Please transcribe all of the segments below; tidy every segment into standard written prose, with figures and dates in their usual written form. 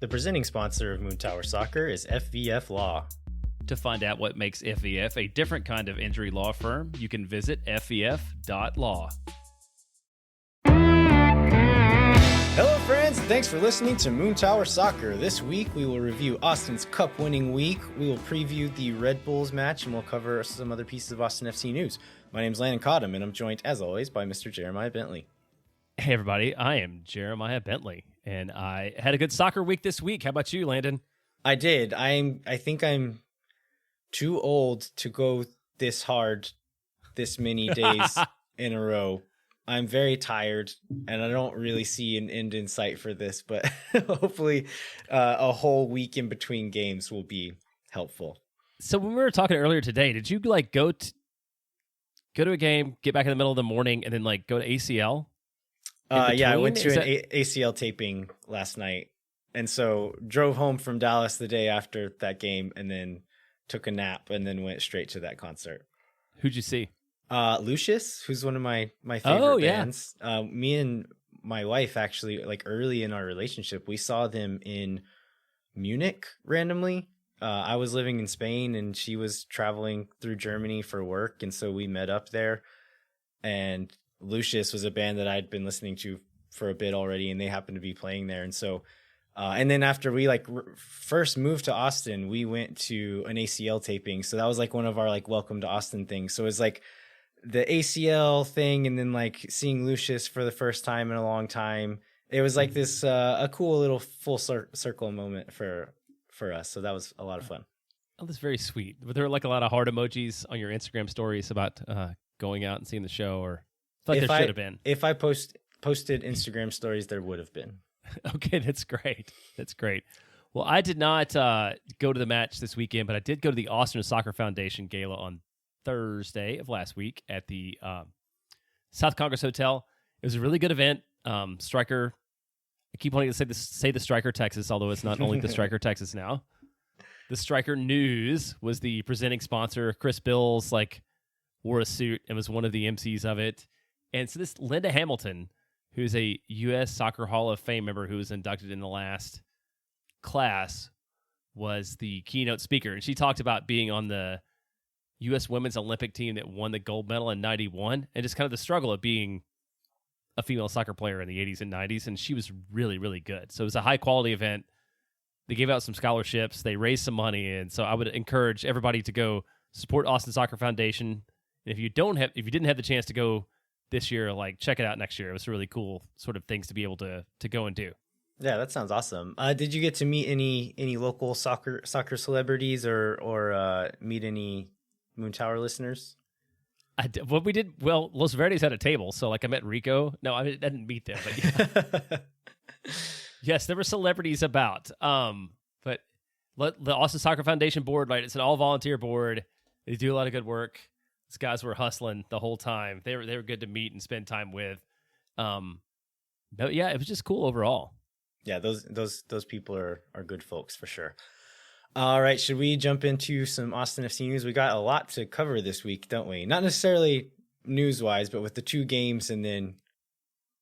The presenting sponsor of Moon Tower Soccer is FVF Law. To find out what makes FVF a different kind of injury law firm, you can visit fvf.law. Hello friends, and thanks for listening to Moon Tower Soccer. This week we will review Austin's Cup winning week, we will preview the Red Bulls match, and we'll cover some other pieces of Austin FC news. My name is Landon Cottom, and I'm joined as always by Mr. Jeremiah Bentley. Hey everybody, I am Jeremiah Bentley, and I had a good soccer week this week. How about you, Landon? I did. I think I'm too old to go this hard this many days in a row. I'm very tired, and I don't really see an end in sight for this, but hopefully a whole week in between games will be helpful. So when we were talking earlier today, did you go to a game, get back in the middle of the morning, and then go to ACL? Yeah, I went to an ACL taping last night, and so drove home from Dallas the day after that game, and then took a nap, and then went straight to that concert. Who'd you see? Lucius, who's one of my favorite bands. Me and my wife actually, early in our relationship, we saw them in Munich randomly. I was living in Spain and she was traveling through Germany for work, and so we met up there. And Lucius was a band that I'd been listening to for a bit already, and they happened to be playing there. And so and then after we first moved to Austin, we went to an ACL taping. So that was one of our welcome to Austin things. So it was the ACL thing, and then seeing Lucius for the first time in a long time. It was this a cool little full circle moment for us. So that was a lot of fun. Oh, that's very sweet. Were there a lot of heart emojis on your Instagram stories about going out and seeing the show, or there should have been? If I posted Instagram stories, there would have been. Okay, that's great. That's great. Well, I did not go to the match this weekend, but I did go to the Austin Soccer Foundation Gala on Thursday of last week at the South Congress Hotel. It was a really good event. Striker, I keep wanting to say the Striker Texas, although it's not only the Striker Texas now. The Striker News was the presenting sponsor. Chris Bills wore a suit and was one of the MCs of it. And so this Linda Hamilton, who's a U.S. Soccer Hall of Fame member who was inducted in the last class, was the keynote speaker. And she talked about being on the U.S. women's Olympic team that won the gold medal in 91, and just kind of the struggle of being a female soccer player in the 80s and 90s, and she was really, really good. So it was a high-quality event. They gave out some scholarships. They raised some money, and so I would encourage everybody to go support Austin Soccer Foundation. And if you didn't have the chance to go this year, check it out next year. It was really cool sort of things to be able to go and do. Yeah, that sounds awesome. Did you get to meet any local soccer celebrities or meet any Moon Tower listeners? Los Verdes had a table, so I met Rico. No, I didn't meet them, but yeah. Yes, there were celebrities about. But the Austin Soccer Foundation board, it's an all volunteer board. They do a lot of good work. These guys were hustling the whole time. They were good to meet and spend time with. But yeah, it was just cool overall. Yeah, those people are good folks for sure. All right, should we jump into some Austin FC news? We got a lot to cover this week, don't we? Not necessarily news-wise, but with the two games and then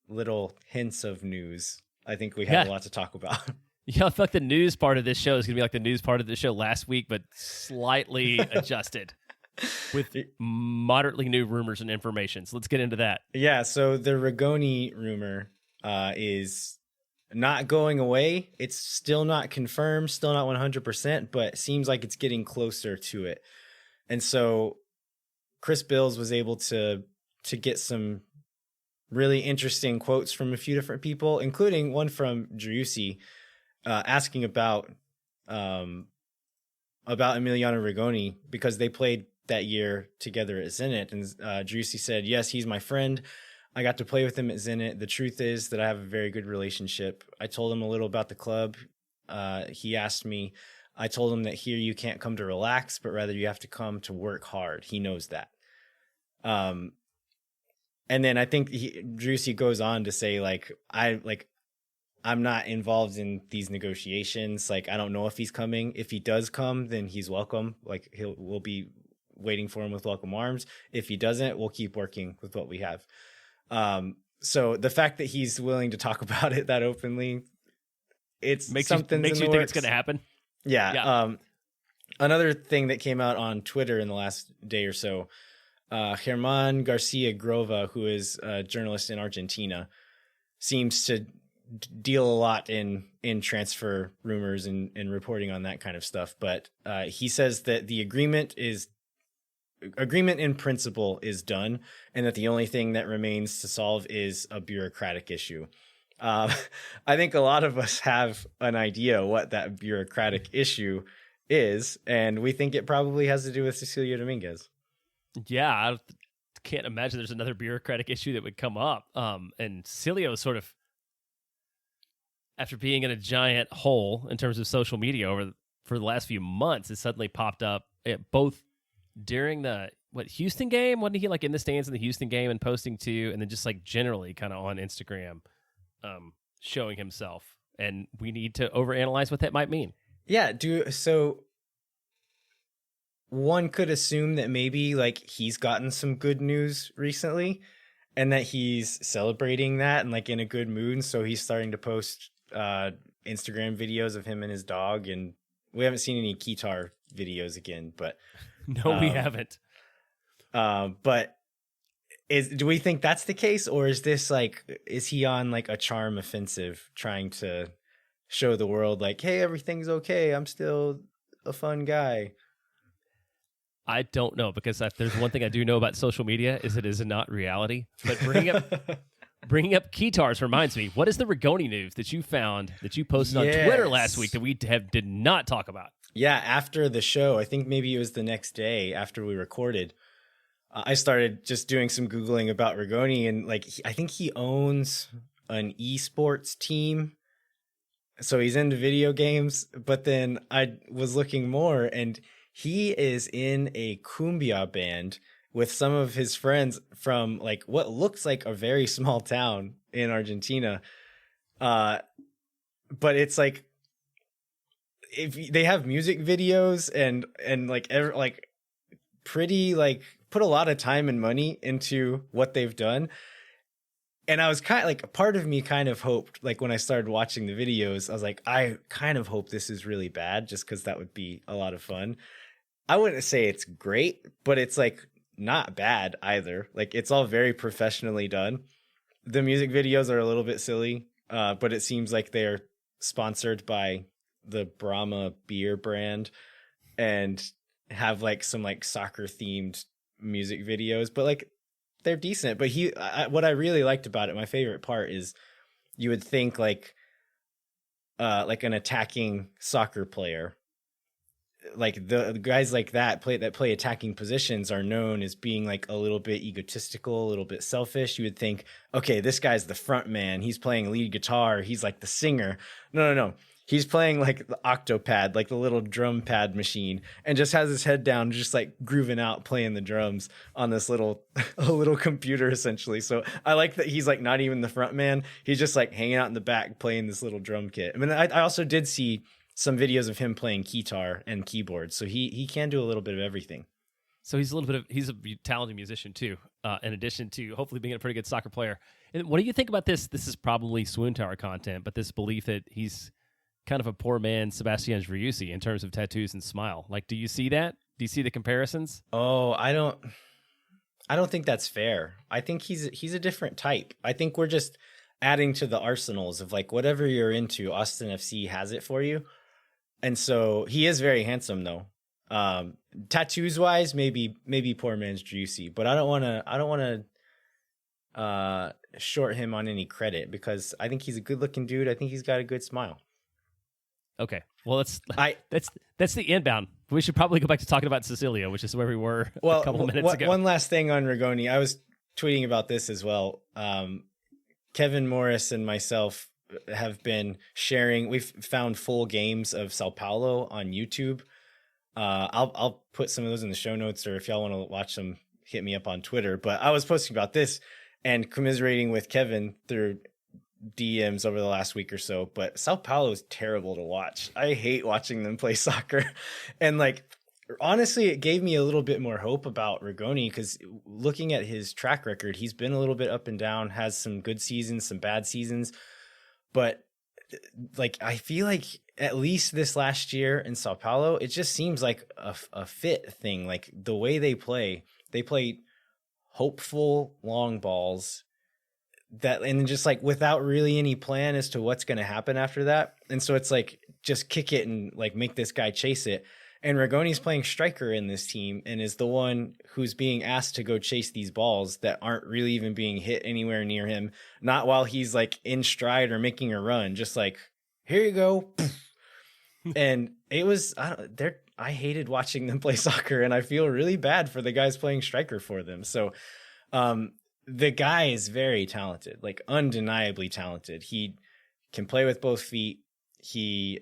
little hints of news. I think we have a lot to talk about. Yeah, I feel the news part of this show is going to be the news part of the show last week, but slightly adjusted with moderately new rumors and information. So let's get into that. Yeah, so the Rigoni rumor is not going away. It's still not confirmed, still not 100%, but it seems like it's getting closer to it. And so Chris Bills was able to get some really interesting quotes from a few different people, including one from Driussi, asking about Emiliano Rigoni because they played that year together at Zenit. And Driussi said, "Yes, he's my friend. I got to play with him at Zenit. The truth is that I have a very good relationship. I told him a little about the club. He asked me. I told him that here you can't come to relax, but rather you have to come to work hard. He knows that." And then I think Driussi goes on to say, I'm not involved in these negotiations. I don't know if he's coming. If he does come, then he's welcome. We'll be waiting for him with welcome arms. If he doesn't, we'll keep working with what we have. So the fact that he's willing to talk about it that openly it's makes something's you in the think works. it's going to happen. Yeah. Another thing that came out on Twitter in the last day or so, Germán Garcia Grova, who is a journalist in Argentina, seems to deal a lot in transfer rumors and reporting on that kind of stuff. But he says that the agreement in principle is done, and that the only thing that remains to solve is a bureaucratic issue. I think a lot of us have an idea what that bureaucratic issue is, and we think it probably has to do with Cecilio Dominguez. Yeah, I can't imagine there's another bureaucratic issue that would come up. And Cecilio sort of, after being in a giant hole in terms of social media for the last few months, has suddenly popped up both during the Houston game. Wasn't he like in the stands in the Houston game and posting too, and then just like generally kind of on Instagram, showing himself. And we need to overanalyze what that might mean. Yeah, so one could assume that maybe like he's gotten some good news recently, and that he's celebrating that and like in a good mood, and so he's starting to post Instagram videos of him and his dog. And we haven't seen any Kitar videos again, but no, we haven't. But do we think that's the case, or is this like, is he on like a charm offensive trying to show the world like, hey, everything's okay, I'm still a fun guy? I don't know, because there's one thing I do know about social media is it is not reality. But bringing up Kitars reminds me, what is the Rigoni news that you found that you posted on Twitter last week that we did not talk about? Yeah, after the show, I think maybe it was the next day after we recorded, I started just doing some Googling about Rigoni, and like I think he owns an esports team. So he's into video games, but then I was looking more, and he is in a cumbia band with some of his friends from like what looks like a very small town in Argentina. But it's like, if they have music videos and like pretty like put a lot of time and money into what they've done. And I was kind of like, part of me kind of hoped, like when I started watching the videos, I was like, I kind of hope this is really bad, just because that would be a lot of fun. I wouldn't say it's great, but it's like not bad either. Like it's all very professionally done. The music videos are a little bit silly, but it seems like they're sponsored by the Brahma beer brand and have like some like soccer themed music videos, but like they're decent. But what I really liked about it, my favorite part, is you would think like an attacking soccer player, like the guys like that play attacking positions are known as being like a little bit egotistical, a little bit selfish. You would think, okay, this guy's the front man, he's playing lead guitar, he's like the singer. No. He's playing like the octopad, like the little drum pad machine, and just has his head down, just like grooving out, playing the drums on this a little computer essentially. So I like that he's like not even the front man. He's just like hanging out in the back playing this little drum kit. I mean, I also did see some videos of him playing guitar and keyboard, so he can do a little bit of everything. So he's a talented musician too, in addition to hopefully being a pretty good soccer player. And what do you think about this? This is probably Swoon Tower content, but this belief that he's kind of a poor man Sebastian Driussi in terms of tattoos and smile. Like, do you see that? Do you see the comparisons? Oh, I don't think that's fair. I think he's a different type. I think we're just adding to the arsenals of like whatever you're into, Austin FC has it for you. And so he is very handsome though. Tattoos wise, maybe poor man's Driussi, but I don't want to short him on any credit, because I think he's a good looking dude. I think he's got a good smile. Okay, well, that's the inbound. We should probably go back to talking about Cecilio, which is where we were a couple of minutes ago. One last thing on Rigoni. I was tweeting about this as well. Kevin Morris and myself have been sharing. We've found full games of Sao Paulo on YouTube. I'll put some of those in the show notes, or if y'all want to watch them, hit me up on Twitter. But I was posting about this and commiserating with Kevin through DMs over the last week or so, but Sao Paulo is terrible to watch. I hate watching them play soccer. And like, honestly, it gave me a little bit more hope about Rigoni, because looking at his track record, he's been a little bit up and down, has some good seasons, some bad seasons. But like I feel like at least this last year in Sao Paulo, it just seems like a fit thing. Like the way they play hopeful long balls that, and just like without really any plan as to what's going to happen after that. And so it's like, just kick it and like make this guy chase it. And Rigoni's playing striker in this team and is the one who's being asked to go chase these balls that aren't really even being hit anywhere near him. Not while he's like in stride or making a run, just like, here you go. And it was, I hated watching them play soccer, and I feel really bad for the guys playing striker for them. So, the guy is very talented, like undeniably talented. He can play with both feet. He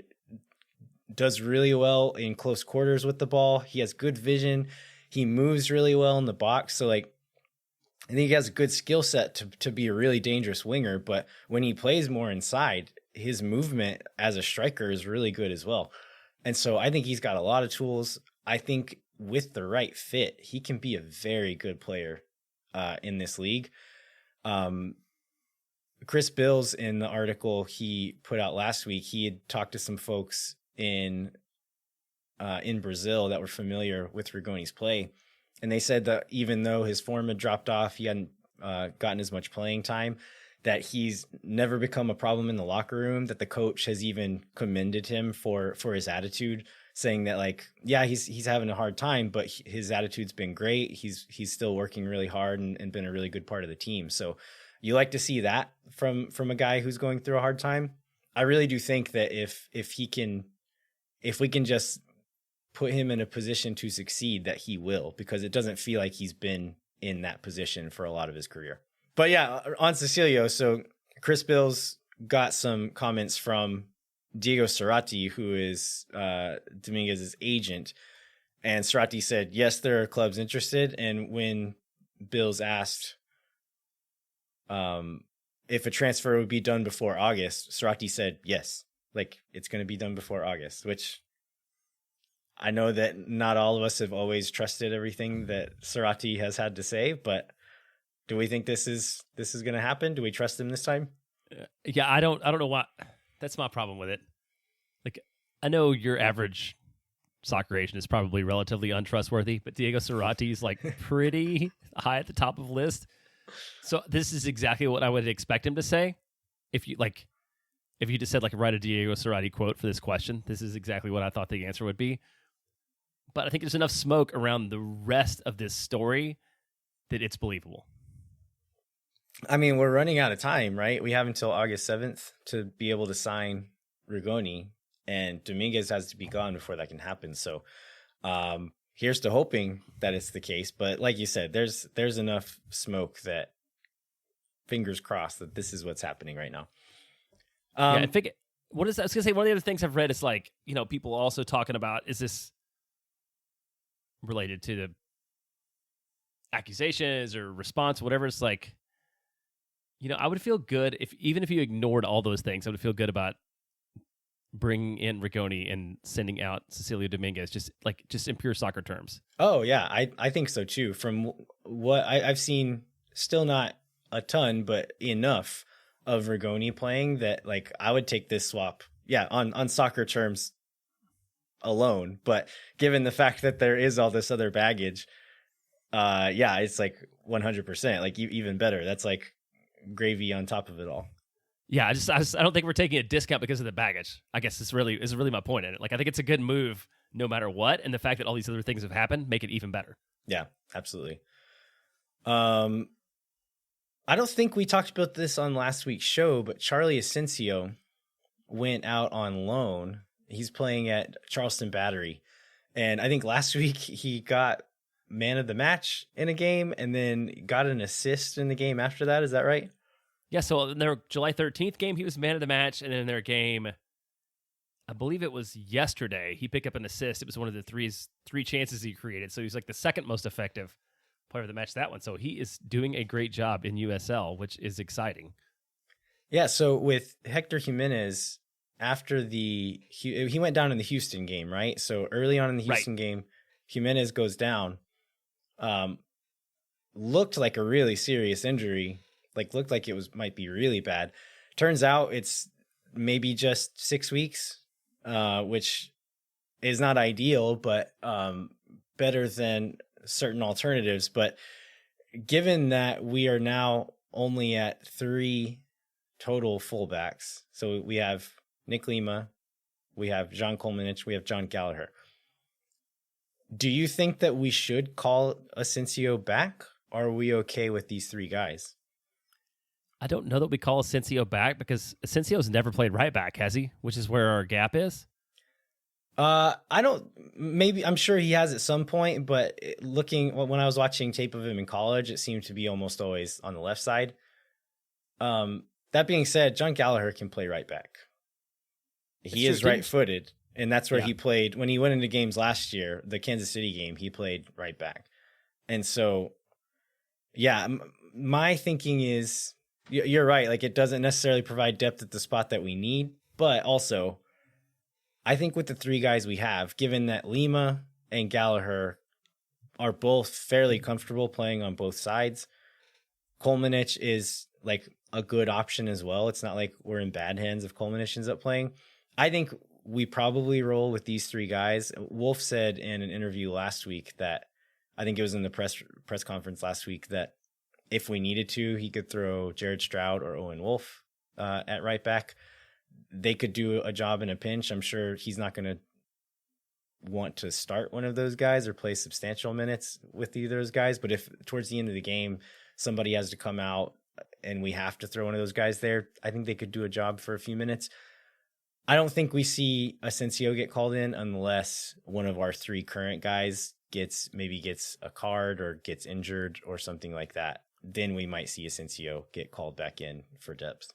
does really well in close quarters with the ball. He has good vision. He moves really well in the box. So like, I think he has a good skill set to be a really dangerous winger, but when he plays more inside, his movement as a striker is really good as well. And so I think he's got a lot of tools. I think with the right fit, he can be a very good player in this league. Chris Bills, in the article he put out last week, he had talked to some folks in Brazil that were familiar with Rigoni's play. And they said that even though his form had dropped off, he hadn't gotten as much playing time, that he's never become a problem in the locker room, that the coach has even commended him for his attitude, saying that like, yeah, he's having a hard time, but his attitude's been great. He's still working really hard and been a really good part of the team. So you like to see that from a guy who's going through a hard time. I really do think that if we can just put him in a position to succeed, that he will, because it doesn't feel like he's been in that position for a lot of his career. But yeah, on Cecilio, so Chris Bills got some comments from Diego Cerati, who is Dominguez's agent. And Cerati said, yes, there are clubs interested. And when Bills asked if a transfer would be done before August, Cerati said, yes, like it's going to be done before August, which I know that not all of us have always trusted everything that Cerati has had to say, but do we think this is going to happen? Do we trust him this time? Yeah, I don't know why. That's my problem with it. Like, I know your average soccer agent is probably relatively untrustworthy, but Diego Cerati is like pretty high at the top of the list. So this is exactly what I would expect him to say. If you just said like write a Diego Cerati quote for this question, this is exactly what I thought the answer would be. But I think there's enough smoke around the rest of this story that it's believable. I mean, we're running out of time, right? We have until August 7th to be able to sign Rigoni, and Dominguez has to be gone before that can happen. So here's to hoping that it's the case. But like you said, there's enough smoke that fingers crossed that this is what's happening right now. Yeah, I think I was going to say, one of the other things I've read is like, people also talking about, is this related to the accusations or response, whatever. It's like, I would feel good even if you ignored all those things, I would feel good about bringing in Rigoni and sending out Cecilio Dominguez, just in pure soccer terms. Oh yeah, I think so too. From what I've seen, still not a ton, but enough of Rigoni playing that like I would take this swap. Yeah, on soccer terms alone, but given the fact that there is all this other baggage, yeah, it's like 100%, like even better. That's like gravy on top of it all. Yeah, I don't think we're taking a discount because of the baggage. I guess is really my point in it. Like, I think it's a good move no matter what, and the fact that all these other things have happened make it even better. Yeah, absolutely. I don't think we talked about this on last week's show, but Charlie Asensio went out on loan. He's playing at Charleston Battery, and I think last week he got man of the match in a game and then got an assist in the game after that. Is that right? Yeah, so in their July 13th game, he was man of the match, and in their game, I believe it was yesterday, he picked up an assist. It was one of the three chances he created, so he's like the second most effective player of the match that one. So he is doing a great job in USL, which is exciting. Yeah, so with Hector Jimenez, after he went down in the Houston game, right? So early on in the Houston game, Jimenez goes down. Looked like a really serious injury. Like looked like it might be really bad. Turns out it's maybe just 6 weeks, which is not ideal, but better than certain alternatives. But given that we are now only at 3 total fullbacks, so we have Nick Lima, we have John Kolmanich, we have John Gallagher. Do you think that we should call Asensio back? Or are we okay with these 3 guys? I don't know that we call Asensio back because Asensio's never played right back, has he? Which is where our gap is. I'm sure he has at some point, but when I was watching tape of him in college, it seemed to be almost always on the left side. That being said, John Gallagher can play right back. He is right-footed, and that's where he played. When he went into games last year, the Kansas City game, he played right back. And so, yeah, my thinking is, you're right, like it doesn't necessarily provide depth at the spot that we need, but also, I think with the 3 guys we have, given that Lima and Gallagher are both fairly comfortable playing on both sides, Kolmanich is like a good option as well. It's not like we're in bad hands if Kolmanich ends up playing. I think we probably roll with these 3 guys. Wolf said in an interview last week that, I think it was in the press conference last week, that if we needed to, he could throw Jared Stroud or Owen Wolf at right back. They could do a job in a pinch. I'm sure he's not going to want to start one of those guys or play substantial minutes with either of those guys. But if towards the end of the game, somebody has to come out and we have to throw one of those guys there, I think they could do a job for a few minutes. I don't think we see Asensio get called in unless one of our 3 current guys gets a card or gets injured or something like that. Then we might see Asensio get called back in for depth.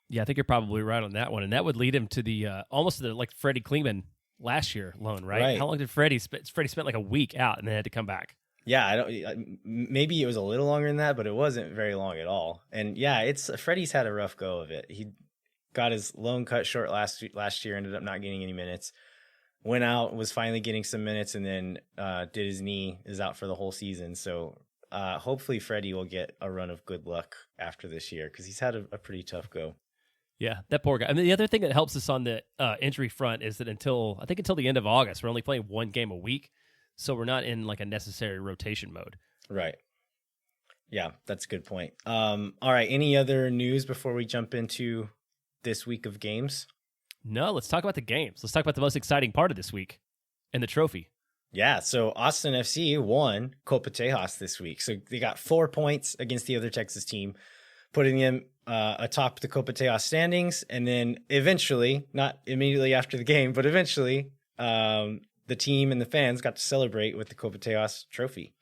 Yeah, I think you're probably right on that one, and that would lead him to the almost like Freddie Kleeman last year loan, right? How long did Freddie spent? Freddie spent like a week out and then had to come back. Yeah, maybe it was a little longer than that, but it wasn't very long at all. And yeah, Freddie's had a rough go of it. He got his loan cut short last year, ended up not getting any minutes. Went out, was finally getting some minutes, and then did his knee, is out for the whole season. So hopefully Freddie will get a run of good luck after this year because he's had a pretty tough go. Yeah, that poor guy. I mean, the other thing that helps us on the injury front is that until the end of August, we're only playing 1 game a week. So we're not in like a necessary rotation mode. Right. Yeah, that's a good point. All right. Any other news before we jump into this week of games? No, let's talk about the games. Let's talk about the most exciting part of this week and the trophy. Yeah, so Austin FC won Copa Tejas this week. So they got 4 points against the other Texas team, putting them atop the Copa Tejas standings. And then eventually, not immediately after the game, but eventually, the team and the fans got to celebrate with the Copa Tejas trophy.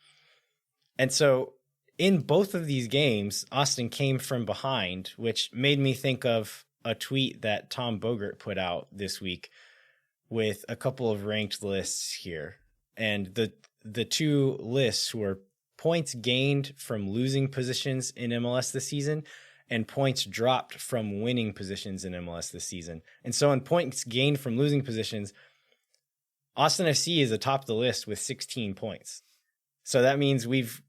And so in both of these games, Austin came from behind, which made me think of a tweet that Tom Bogert put out this week with a couple of ranked lists here. And the 2 lists were points gained from losing positions in MLS this season and points dropped from winning positions in MLS this season. And so in points gained from losing positions, Austin FC is atop the list with 16 points. So that means we've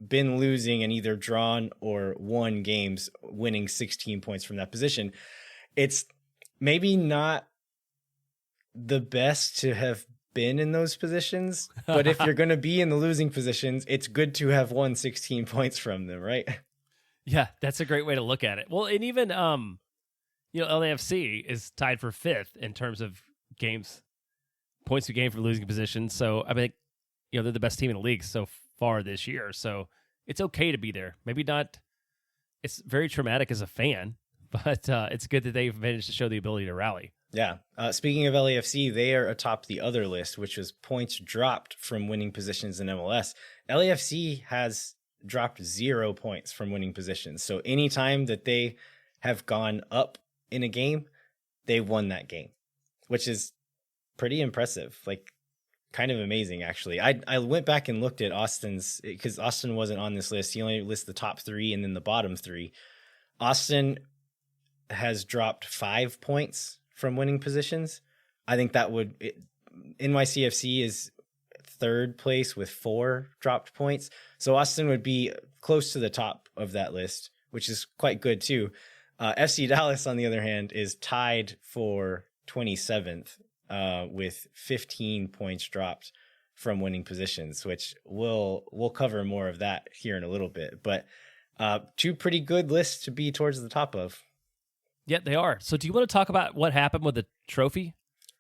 been losing and either drawn or won games, winning 16 points from that position. It's maybe not the best to have been in those positions, but if you're going to be in the losing positions, it's good to have won 16 points from them, right? Yeah, that's a great way to look at it. Well, and even LAFC is tied for 5th in terms of points per game for losing positions. So I mean, they're the best team in the league so far this year. So it's okay to be there. Maybe not. It's very traumatic as a fan, but it's good that they've managed to show the ability to rally. Yeah. Speaking of LAFC, they are atop the other list, which was points dropped from winning positions in MLS. LAFC has dropped 0 points from winning positions. So anytime that they have gone up in a game, they won that game, which is pretty impressive. Like, kind of amazing, actually. I went back and looked at Austin's, because Austin wasn't on this list. He only lists the top 3 and then the bottom 3. Austin has dropped 5 points from winning positions. I think that NYCFC is 3rd place with 4 dropped points. So Austin would be close to the top of that list, which is quite good too. FC Dallas, on the other hand, is tied for 27th with 15 points dropped from winning positions, which we'll cover more of that here in a little bit. But two pretty good lists to be towards the top of. Yeah, they are. So do you want to talk about what happened with the trophy?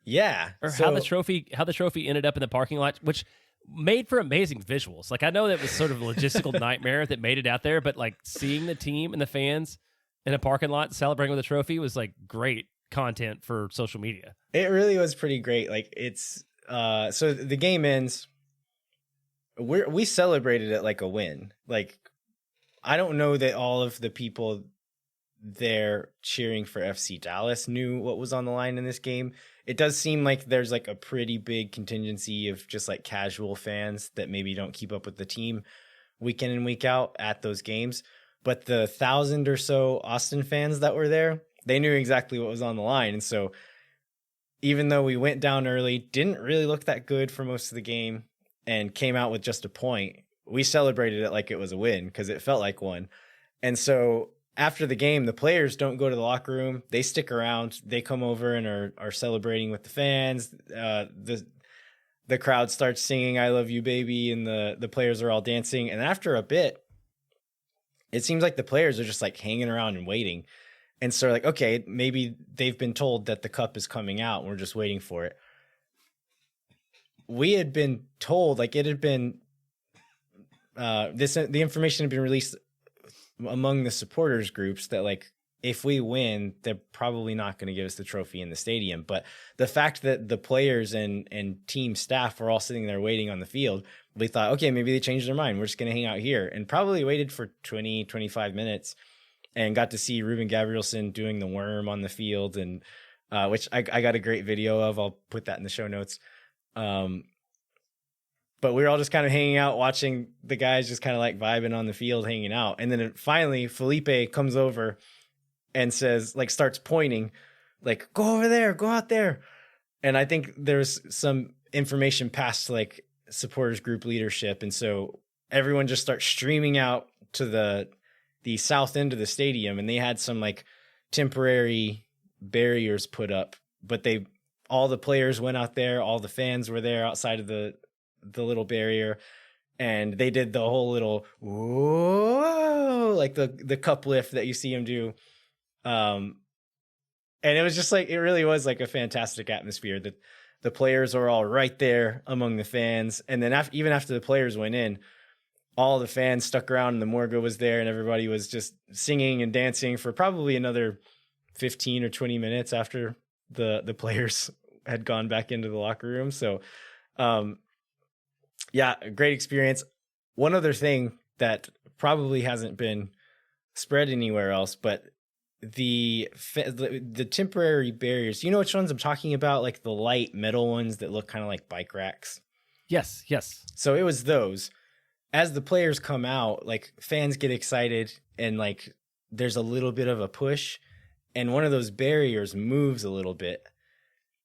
Yeah. Or how the trophy ended up in the parking lot, which made for amazing visuals. Like, I know that was sort of a logistical nightmare that made it out there, but like seeing the team and the fans in a parking lot celebrating with a trophy was like great content for social media. It really was pretty great. Like, it's so the game ends. We celebrated it like a win. Like, I don't know that all of the people there cheering for FC Dallas knew what was on the line in this game. It does seem like there's like a pretty big contingency of just like casual fans that maybe don't keep up with the team week in and week out at those games. But the 1,000 or so Austin fans that were there, they knew exactly what was on the line. And so even though we went down early, didn't really look that good for most of the game, and came out with just a point, we celebrated it like it was a win because it felt like one. And so after the game, the players don't go to the locker room. They stick around. They come over and are celebrating with the fans. The crowd starts singing "I Love You, Baby," and the players are all dancing. And after a bit, it seems like the players are just like hanging around and waiting. And so like, okay, maybe they've been told that the cup is coming out and we're just waiting for it. We had been told, like, it had been the information had been released among the supporters groups that like, if we win, they're probably not going to give us the trophy in the stadium. But the fact that the players and team staff were all sitting there waiting on the field, we thought, okay, maybe they changed their mind. We're just going to hang out here, and probably waited for 20, 25 minutes and got to see Ruben Gabrielson doing the worm on the field, and which I got a great video of. I'll put that in the show notes. But we were all just kind of hanging out, watching the guys just kind of like vibing on the field, hanging out. And then finally, Felipe comes over and says, like, starts pointing, like, go over there, go out there. And I think there's some information passed to like supporters group leadership. And so everyone just starts streaming out to the south end of the stadium. And they had some like temporary barriers put up, but all the players went out there. All the fans were there outside of the little barrier, and they did the whole little whoa, like the cup lift that you see him do. And it was just like, it really was like a fantastic atmosphere that the players are all right there among the fans. And then even after the players went in, all the fans stuck around and the Morga was there, and everybody was just singing and dancing for probably another 15 or 20 minutes after the players had gone back into the locker room. So, yeah, a great experience. One other thing that probably hasn't been spread anywhere else, but the temporary barriers, you know which ones I'm talking about? Like the light metal ones that look kind of like bike racks. Yes. So it was those. As the players come out, like fans get excited and like there's a little bit of a push, and one of those barriers moves a little bit.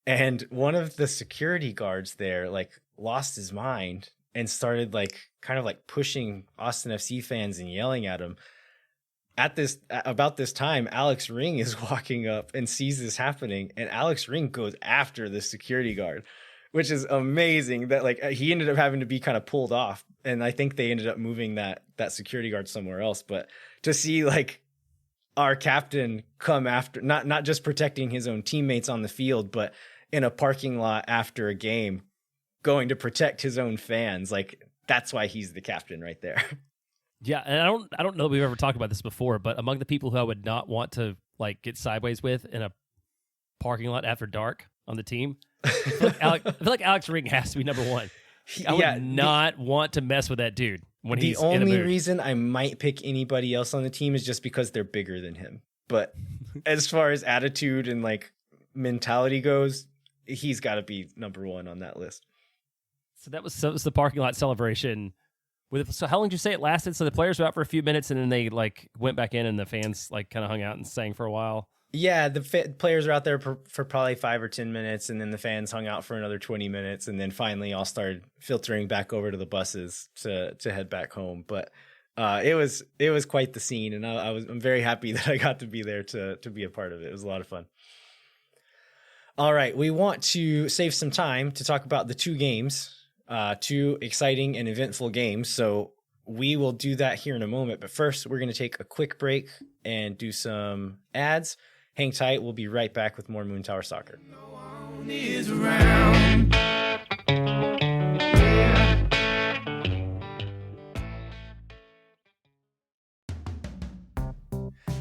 And one of the security guards there like lost his mind and started like kind of like pushing Austin FC fans and yelling at them. About this time, Alex Ring is walking up and sees this happening, and Alex Ring goes after the security guard, which is amazing. That like he ended up having to be kind of pulled off, and I think they ended up moving that security guard somewhere else. But to see like our captain come after, not just protecting his own teammates on the field, but in a parking lot after a game, going to protect his own fans, like that's why he's the captain right there. Yeah, and I don't know if we've ever talked about this before, but among the people who I would not want to like get sideways with in a parking lot after dark on the team, I feel like Alex Ring has to be number one. I would not want to mess with that dude when he's in a mood. The only reason I might pick anybody else on the team is just because they're bigger than him. But as far as attitude and like mentality goes, he's got to be number one on that list. So that was the parking lot celebration. So how long did you say it lasted? So the players were out for a few minutes, and then they like went back in, and the fans like kind of hung out and sang for a while. Yeah, the players were out there for probably 5 or 10 minutes, and then the fans hung out for another 20 minutes, and then finally all started filtering back over to the buses to head back home. But It was quite the scene, and I'm very happy that I got to be there to be a part of it. It was a lot of fun. All right, we want to save some time to talk about the two games, two exciting and eventful games. So we will do that here in a moment. But first, we're going to take a quick break and do some ads. Hang tight. We'll be right back with more Moon Tower Soccer.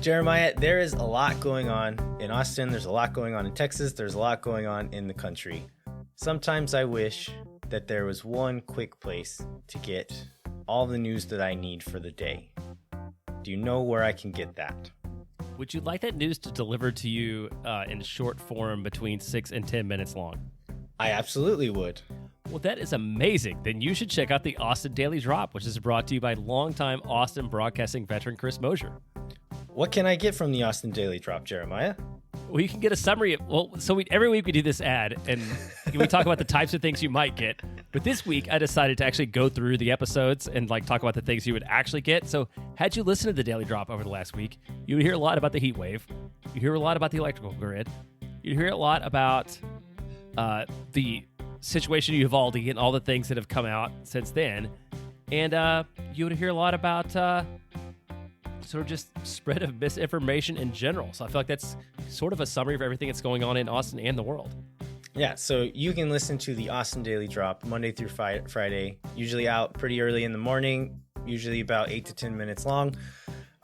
Jeremiah, there is a lot going on in Austin. There's a lot going on in Texas. There's a lot going on in the country. Sometimes I wish that there was one quick place to get all the news that I need for the day. Do you know where I can get that? Would you like that news to deliver to you in short form between 6 and 10 minutes long? I absolutely would. Well, that is amazing. Then you should check out the Austin Daily Drop, which is brought to you by longtime Austin broadcasting veteran Chris Mosier. What can I get from the Austin Daily Drop, Jeremiah? Well, you can get a summary. Every week we do this ad, and we talk about the types of things you might get. But this week, I decided to actually go through the episodes and talk about the things you would actually get. So had you listened to the Daily Drop over the last week, you would hear a lot about the heat wave. You hear a lot about the electrical grid. You hear a lot about the situation in Uvalde and all the things that have come out since then. And you would hear a lot about sort of just spread of misinformation in general. So I feel like that's sort of a summary of everything that's going on in Austin and the world. Yeah, so you can listen to the Austin Daily Drop Monday through Friday, usually out pretty early in the morning, usually about 8 to 10 minutes long.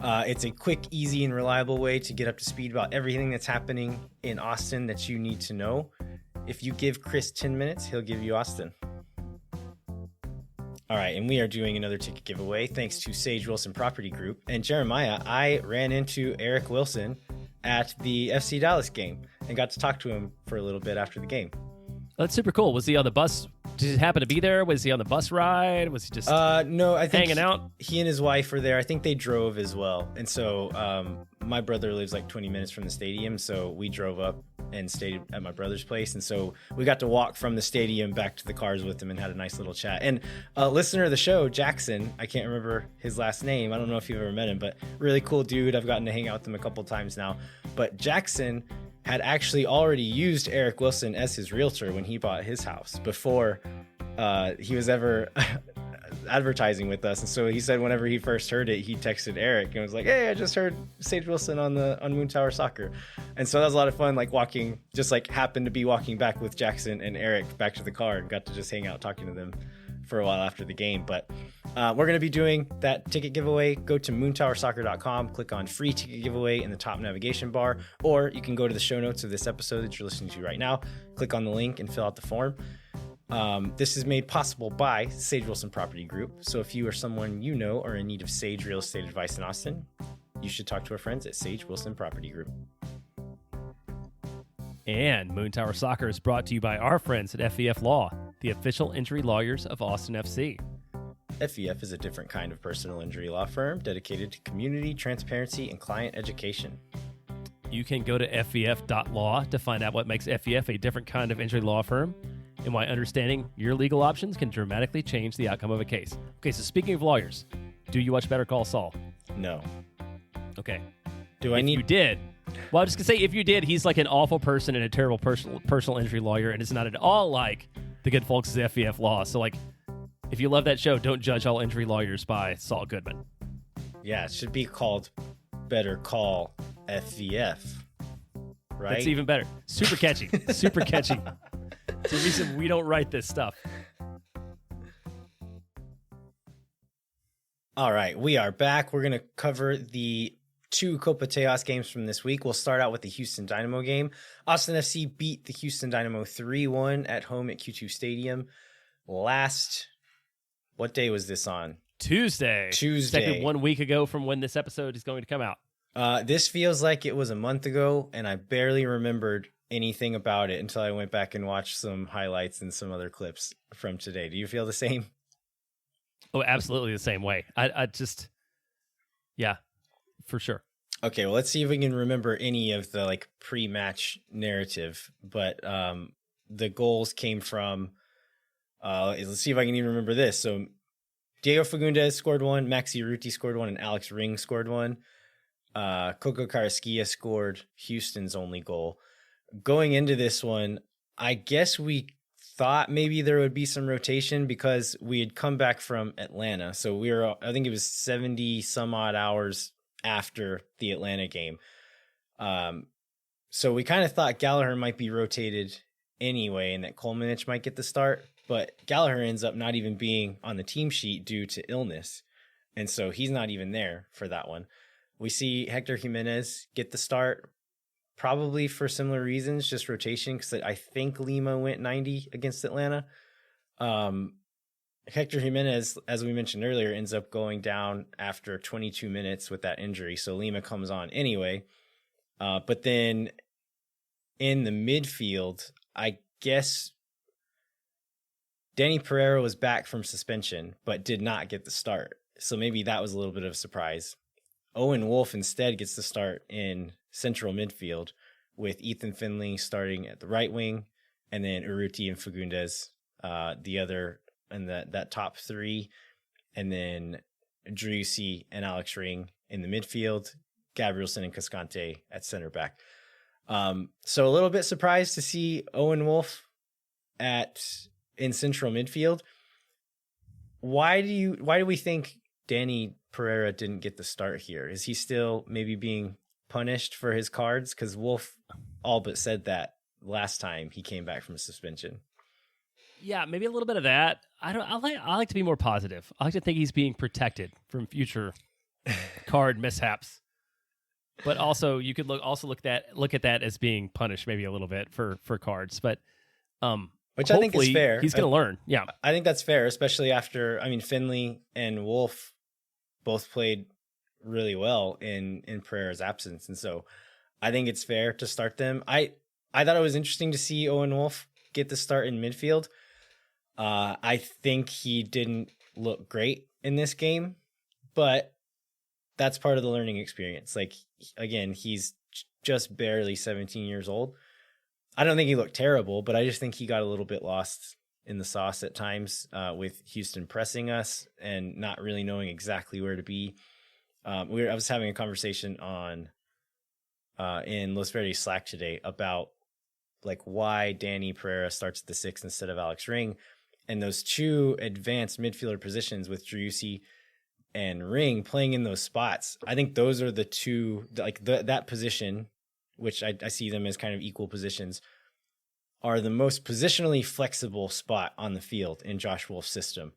It's a quick, easy, and reliable way to get up to speed about everything that's happening in Austin that you need to know. If you give Chris 10 minutes, he'll give you Austin. All right, and we are doing another ticket giveaway thanks to Sage Wilson Property Group. And Jeremiah, I ran into Eric Wilson at the FC Dallas game and got to talk to him for a little bit after the game. That's super cool. Was he on the bus? Did he happen to be there? Was he on the bus ride? Was he just no? I think hanging out? He and his wife were there. I think they drove as well. And so my brother lives like 20 minutes from the stadium, so we drove up and stayed at my brother's place. And so we got to walk from the stadium back to the cars with him and had a nice little chat. And a listener of the show, Jackson, I can't remember his last name. I don't know if you've ever met him, but really cool dude. I've gotten to hang out with him a couple times now. But Jackson had actually already used Eric Wilson as his realtor when he bought his house before he was ever advertising with us. And so he said whenever he first heard it, he texted Eric and was like, "Hey, I just heard Sage Wilson on Moon Tower Soccer." And so that was a lot of fun, happened to be walking back with Jackson and Eric back to the car and got to just hang out talking to them for a while after the game. But we're going to be doing that ticket giveaway. Go to moontowersoccer.com, click on free ticket giveaway in the top navigation bar, or you can go to the show notes of this episode that you're listening to right now, click on the link and fill out the form. This is made possible by Sage Wilson Property Group. So if you or someone you know are in need of Sage real estate advice in Austin, you should talk to our friends at Sage Wilson Property Group. And Moon Tower Soccer is brought to you by our friends at FEF Law, the official injury lawyers of Austin FC. FEF is a different kind of personal injury law firm dedicated to community, transparency, and client education. You can go to fef.law to find out what makes FEF a different kind of injury law firm and why understanding your legal options can dramatically change the outcome of a case. Okay, so speaking of lawyers, do you watch Better Call Saul? No. Okay. If you did, well, I'm just going to say, if you did, he's like an awful person and a terrible personal injury lawyer, and it's not at all like the good folks at FEF Law. So, if you love that show, don't judge all injury lawyers by Saul Goodman. Yeah, it should be called Better Call FEF, right? That's even better. Super catchy. Super catchy. It's the reason we don't write this stuff. All right, we are back. We're going to cover the two Copa Tejas games from this week. We'll start out with the Houston Dynamo game. Austin FC beat the Houston Dynamo 3-1 at home at Q2 Stadium what day was this on? Tuesday. Exactly 1 week ago from when this episode is going to come out. This feels like it was a month ago, and I barely remembered anything about it until I went back and watched some highlights and some other clips from today. Do you feel the same? Oh, absolutely the same way. I just, yeah, for sure. Okay, well, let's see if we can remember any of the pre-match narrative. But the goals came from, let's see if I can even remember this. So Diego Fagundes scored one, Maxi Urruti scored one, and Alex Ring scored one. Coco Carrasquilla scored Houston's only goal. Going into this one, I guess we thought maybe there would be some rotation because we had come back from Atlanta. So I think it was 70 some odd hours after the Atlanta game. So we kind of thought Gallagher might be rotated anyway and that Kolmanich might get the start, but Gallagher ends up not even being on the team sheet due to illness. And so he's not even there for that one. We see Hector Jimenez get the start, probably for similar reasons, just rotation, because I think Lima went 90 against Atlanta. Hector Jimenez, as we mentioned earlier, ends up going down after 22 minutes with that injury, so Lima comes on anyway. But then in the midfield, I guess Danny Pereira was back from suspension, but did not get the start. So maybe that was a little bit of a surprise. Owen Wolff instead gets the start in central midfield with Ethan Finley starting at the right wing, and then Urruti and Fagundes, the other and that top three, and then Driussi and Alex Ring in the midfield, Gabrielson and Cascante at center back. So a little bit surprised to see Owen Wolff in central midfield. Why do we think Danny Pereira didn't get the start here? Is he still maybe being punished for his cards? Because Wolff all but said that last time he came back from suspension. Yeah, maybe a little bit of that. I like to be more positive. I like to think he's being protected from future card mishaps. But also, you could look at that as being punished maybe a little bit for cards. But which I think is fair. He's going to learn. Yeah, I think that's fair, especially after Finley and Wolff both played really well in Pereira's absence, and so I think it's fair to start them. I thought it was interesting to see Owen Wolff get the start in midfield. I think he didn't look great in this game, but that's part of the learning experience. Like, again, he's just barely 17 years old. I don't think he looked terrible, but I just think he got a little bit lost in the sauce at times with Houston pressing us and not really knowing exactly where to be. I was having a conversation in Los Verdes Slack today about like why Danny Pereira starts at the 6 instead of Alex Ring, and those two advanced midfielder positions with Driussi and Ring playing in those spots. I think those are the two, like that position, which I see them as kind of equal positions, are the most positionally flexible spot on the field in Josh Wolff's system.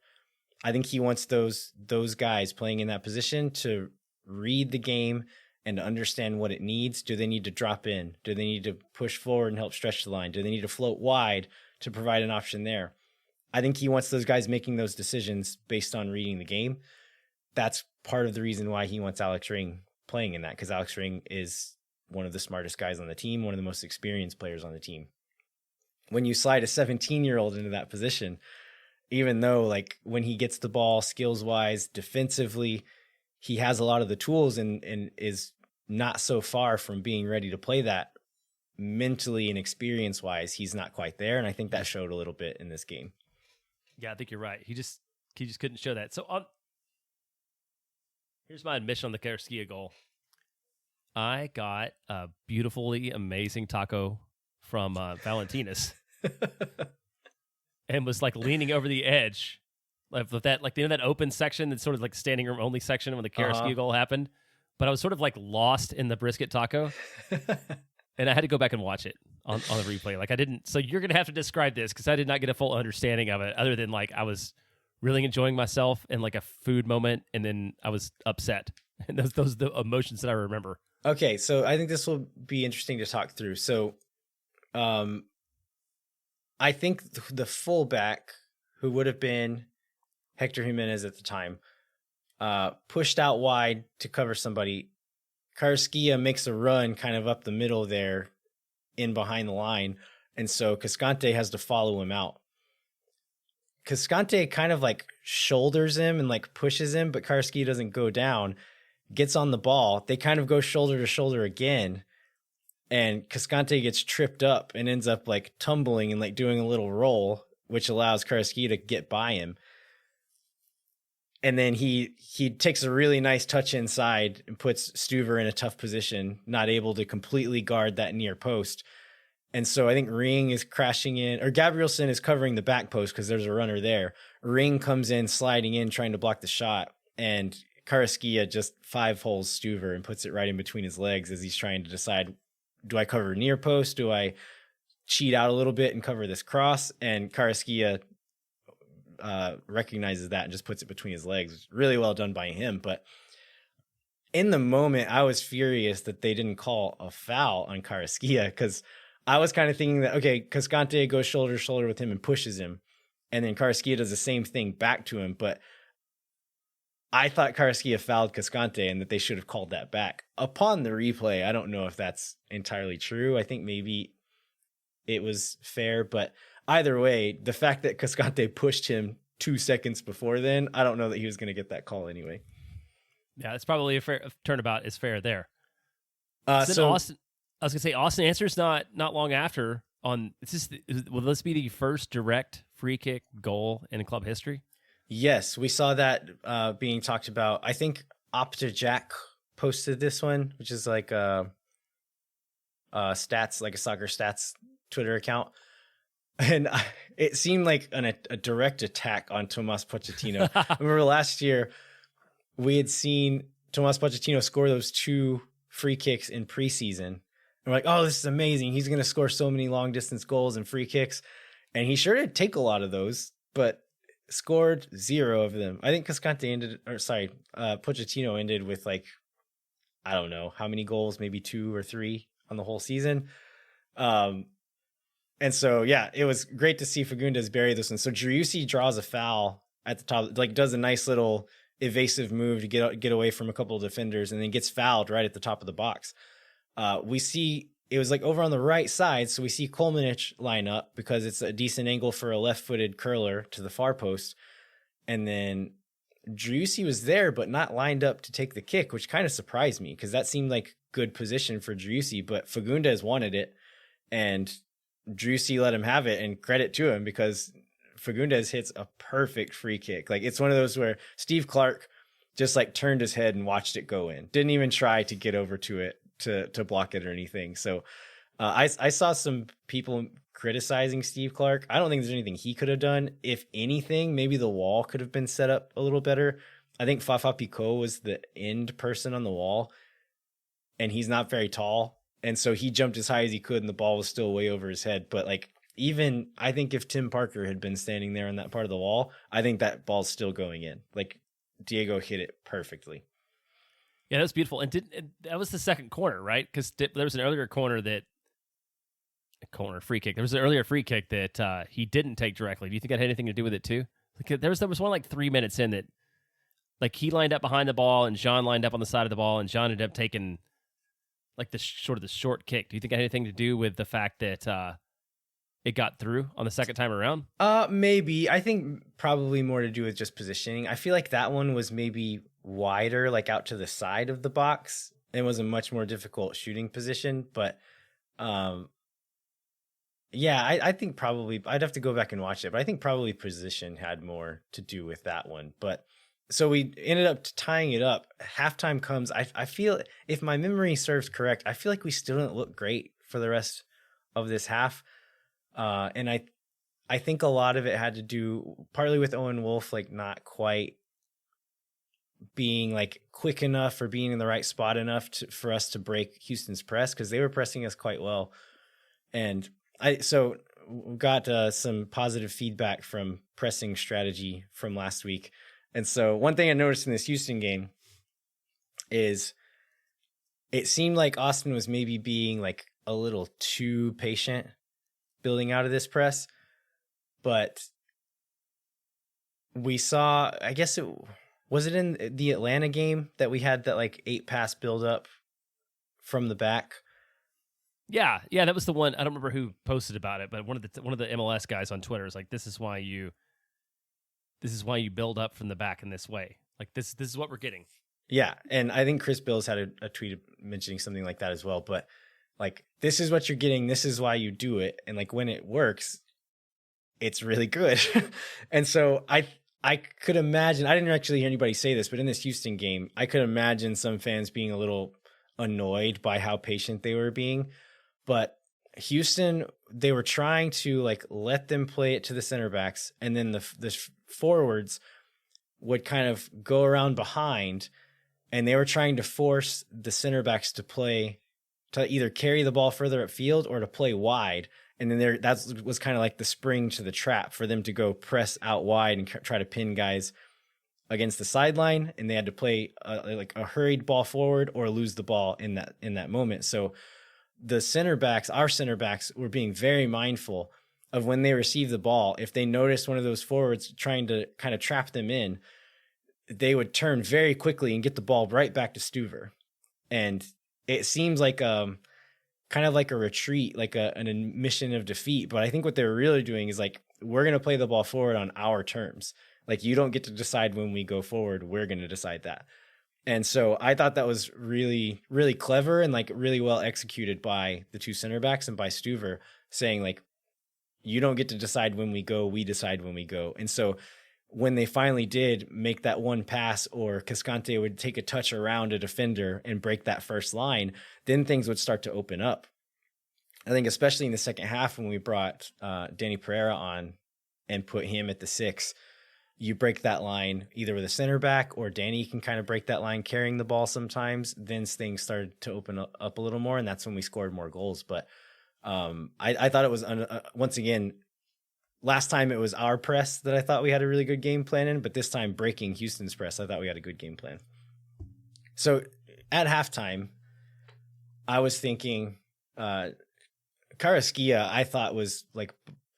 I think he wants those guys playing in that position to read the game and to understand what it needs. Do they need to drop in? Do they need to push forward and help stretch the line? Do they need to float wide to provide an option there? I think he wants those guys making those decisions based on reading the game. That's part of the reason why he wants Alex Ring playing in that, because Alex Ring is one of the smartest guys on the team, one of the most experienced players on the team. When you slide a 17-year-old into that position, even though like when he gets the ball skills-wise, defensively, he has a lot of the tools and is not so far from being ready to play that, mentally and experience-wise, he's not quite there, and I think that showed a little bit in this game. Yeah, I think you're right. He just couldn't show that. So here's my admission on the Carrasquilla goal. I got a beautifully amazing taco from Valentina's and was like leaning over the edge with that, like, that open section that's sort of like standing room only section when the Carrasquilla goal happened. But I was sort of like lost in the brisket taco and I had to go back and watch it on the replay. Like I didn't, so you're going to have to describe this because I did not get a full understanding of it other than like I was really enjoying myself in like a food moment. And then I was upset. And those are the emotions that I remember. Okay, so I think this will be interesting to talk through. So I think the fullback, who would have been Hector Jimenez at the time, pushed out wide to cover somebody. Carrasquilla makes a run kind of up the middle there in behind the line, and so Cascante has to follow him out. Cascante kind of like shoulders him and like pushes him, but Carrasquilla doesn't go down. Gets on the ball. They kind of go shoulder to shoulder again. And Cascante gets tripped up and ends up like tumbling and like doing a little roll, which allows Carrasquilla to get by him. And then he takes a really nice touch inside and puts Stuver in a tough position, not able to completely guard that near post. And so I think Ring is crashing in, or Gabrielson is covering the back post because there's a runner there. Ring comes in, sliding in, trying to block the shot. And Karaskia just 5-holes Stuver and puts it right in between his legs as he's trying to decide, do I cover near post? Do I cheat out a little bit and cover this cross? And Karaskia recognizes that and just puts it between his legs. Really well done by him. But in the moment, I was furious that they didn't call a foul on Karaskia, because I was kind of thinking that, okay, Cascante goes shoulder to shoulder with him and pushes him, and then Karaskia does the same thing back to him. But I thought Karaskia fouled Cascante and that they should have called that back. Upon the replay, I don't know if that's entirely true. I think maybe it was fair, but either way, the fact that Cascante pushed him 2 seconds before then, I don't know that he was going to get that call anyway. Yeah, it's probably a fair turnabout is fair there. So Austin, I was gonna say Austin answers not long after on. Will this be the first direct free kick goal in club history? Yes, we saw that being talked about. I think Opta Jack posted this one, which is like stats, like a soccer stats Twitter account. And it seemed like a direct attack on Tomas Pochettino. I remember last year we had seen Tomas Pochettino score those 2 free kicks in preseason. And we're like, oh, this is amazing. He's going to score so many long distance goals and free kicks. And he sure did take a lot of those, but scored 0 of them. I think Pochettino ended with like, I don't know how many goals, maybe 2 or 3 on the whole season. And so, yeah, it was great to see Fagundes bury this one. So Driussi draws a foul at the top, like does a nice little evasive move to get away from a couple of defenders, and then gets fouled right at the top of the box. We see it was like over on the right side. So we see Kolmanich line up because it's a decent angle for a left-footed curler to the far post. And then Driussi was there, but not lined up to take the kick, which kind of surprised me because that seemed like good position for Driussi, but Fagundes wanted it. And Driussi let him have it, and credit to him because Fagundes hits a perfect free kick. Like it's one of those where Steve Clark just like turned his head and watched it go in. Didn't even try to get over to it to block it or anything. So I saw some people criticizing Steve Clark. I don't think there's anything he could have done. If anything, maybe the wall could have been set up a little better. I think Fafa Picot was the end person on the wall, and he's not very tall. And so he jumped as high as he could, and the ball was still way over his head. But like, even I think if Tim Parker had been standing there on that part of the wall, I think that ball's still going in. Like Diego hit it perfectly. Yeah, that was beautiful. And that was the second corner, right? Because there was an earlier free kick. There was an earlier free kick that he didn't take directly. Do you think that had anything to do with it too? Like, there was one like 3 minutes in that, like he lined up behind the ball and Jean lined up on the side of the ball, and Jean ended up taking like the short kick. Do you think it had anything to do with the fact that it got through on the second time around? Maybe. I think probably more to do with just positioning. I feel like that one was maybe wider, like out to the side of the box. It was a much more difficult shooting position, but yeah, I think probably I'd have to go back and watch it, but I think probably position had more to do with that one. But so we ended up tying it up. Halftime comes. I feel, if my memory serves correct, I feel like we still didn't look great for the rest of this half. And I think a lot of it had to do partly with Owen Wolf, like not quite being like quick enough or being in the right spot enough for us to break Houston's press, because they were pressing us quite well. And so got some positive feedback from pressing strategy from last week. And so one thing I noticed in this Houston game is it seemed like Austin was maybe being like a little too patient building out of this press. But we saw, I guess was it in the Atlanta game that we had that like 8-pass build up from the back? Yeah, that was the one. I don't remember who posted about it, but one of the MLS guys on Twitter is like, this is why you build up from the back in this way. Like this is what we're getting. Yeah, and I think Chris Bills had a tweet mentioning something like that as well. But like, this is what you're getting. This is why you do it. And like, when it works, it's really good. And so I I could imagine, I didn't actually hear anybody say this, but in this Houston game, I could imagine some fans being a little annoyed by how patient they were being. But Houston, they were trying to like let them play it to the center backs, and then the forwards would kind of go around behind, and they were trying to force the center backs to play, to either carry the ball further upfield or to play wide. And then that was kind of like the spring to the trap for them to go press out wide and try to pin guys against the sideline. And they had to play like a hurried ball forward or lose the ball in that moment. So the center backs, our center backs, were being very mindful of when they receive the ball. If they noticed one of those forwards trying to kind of trap them in, they would turn very quickly and get the ball right back to Stuver. And it seems like kind of like a retreat, like an admission of defeat. But I think what they were really doing is like, we're going to play the ball forward on our terms. Like, you don't get to decide when we go forward. We're going to decide that. And so I thought that was really, really clever and like really well executed by the two center backs and by Stuver, saying like, you don't get to decide when we go, we decide when we go. And so when they finally did make that one pass, or Cascante would take a touch around a defender and break that first line, then things would start to open up. I think especially in the second half, when we brought Danny Pereira on and put him at the 6, you break that line either with a center back, or Danny can kind of break that line carrying the ball sometimes. Then things started to open up a little more, and that's when we scored more goals. But I thought it was, once again, last time it was our press that I thought we had a really good game plan in, but this time breaking Houston's press, I thought we had a good game plan. So at halftime, I was thinking Carrasquilla, I thought, was like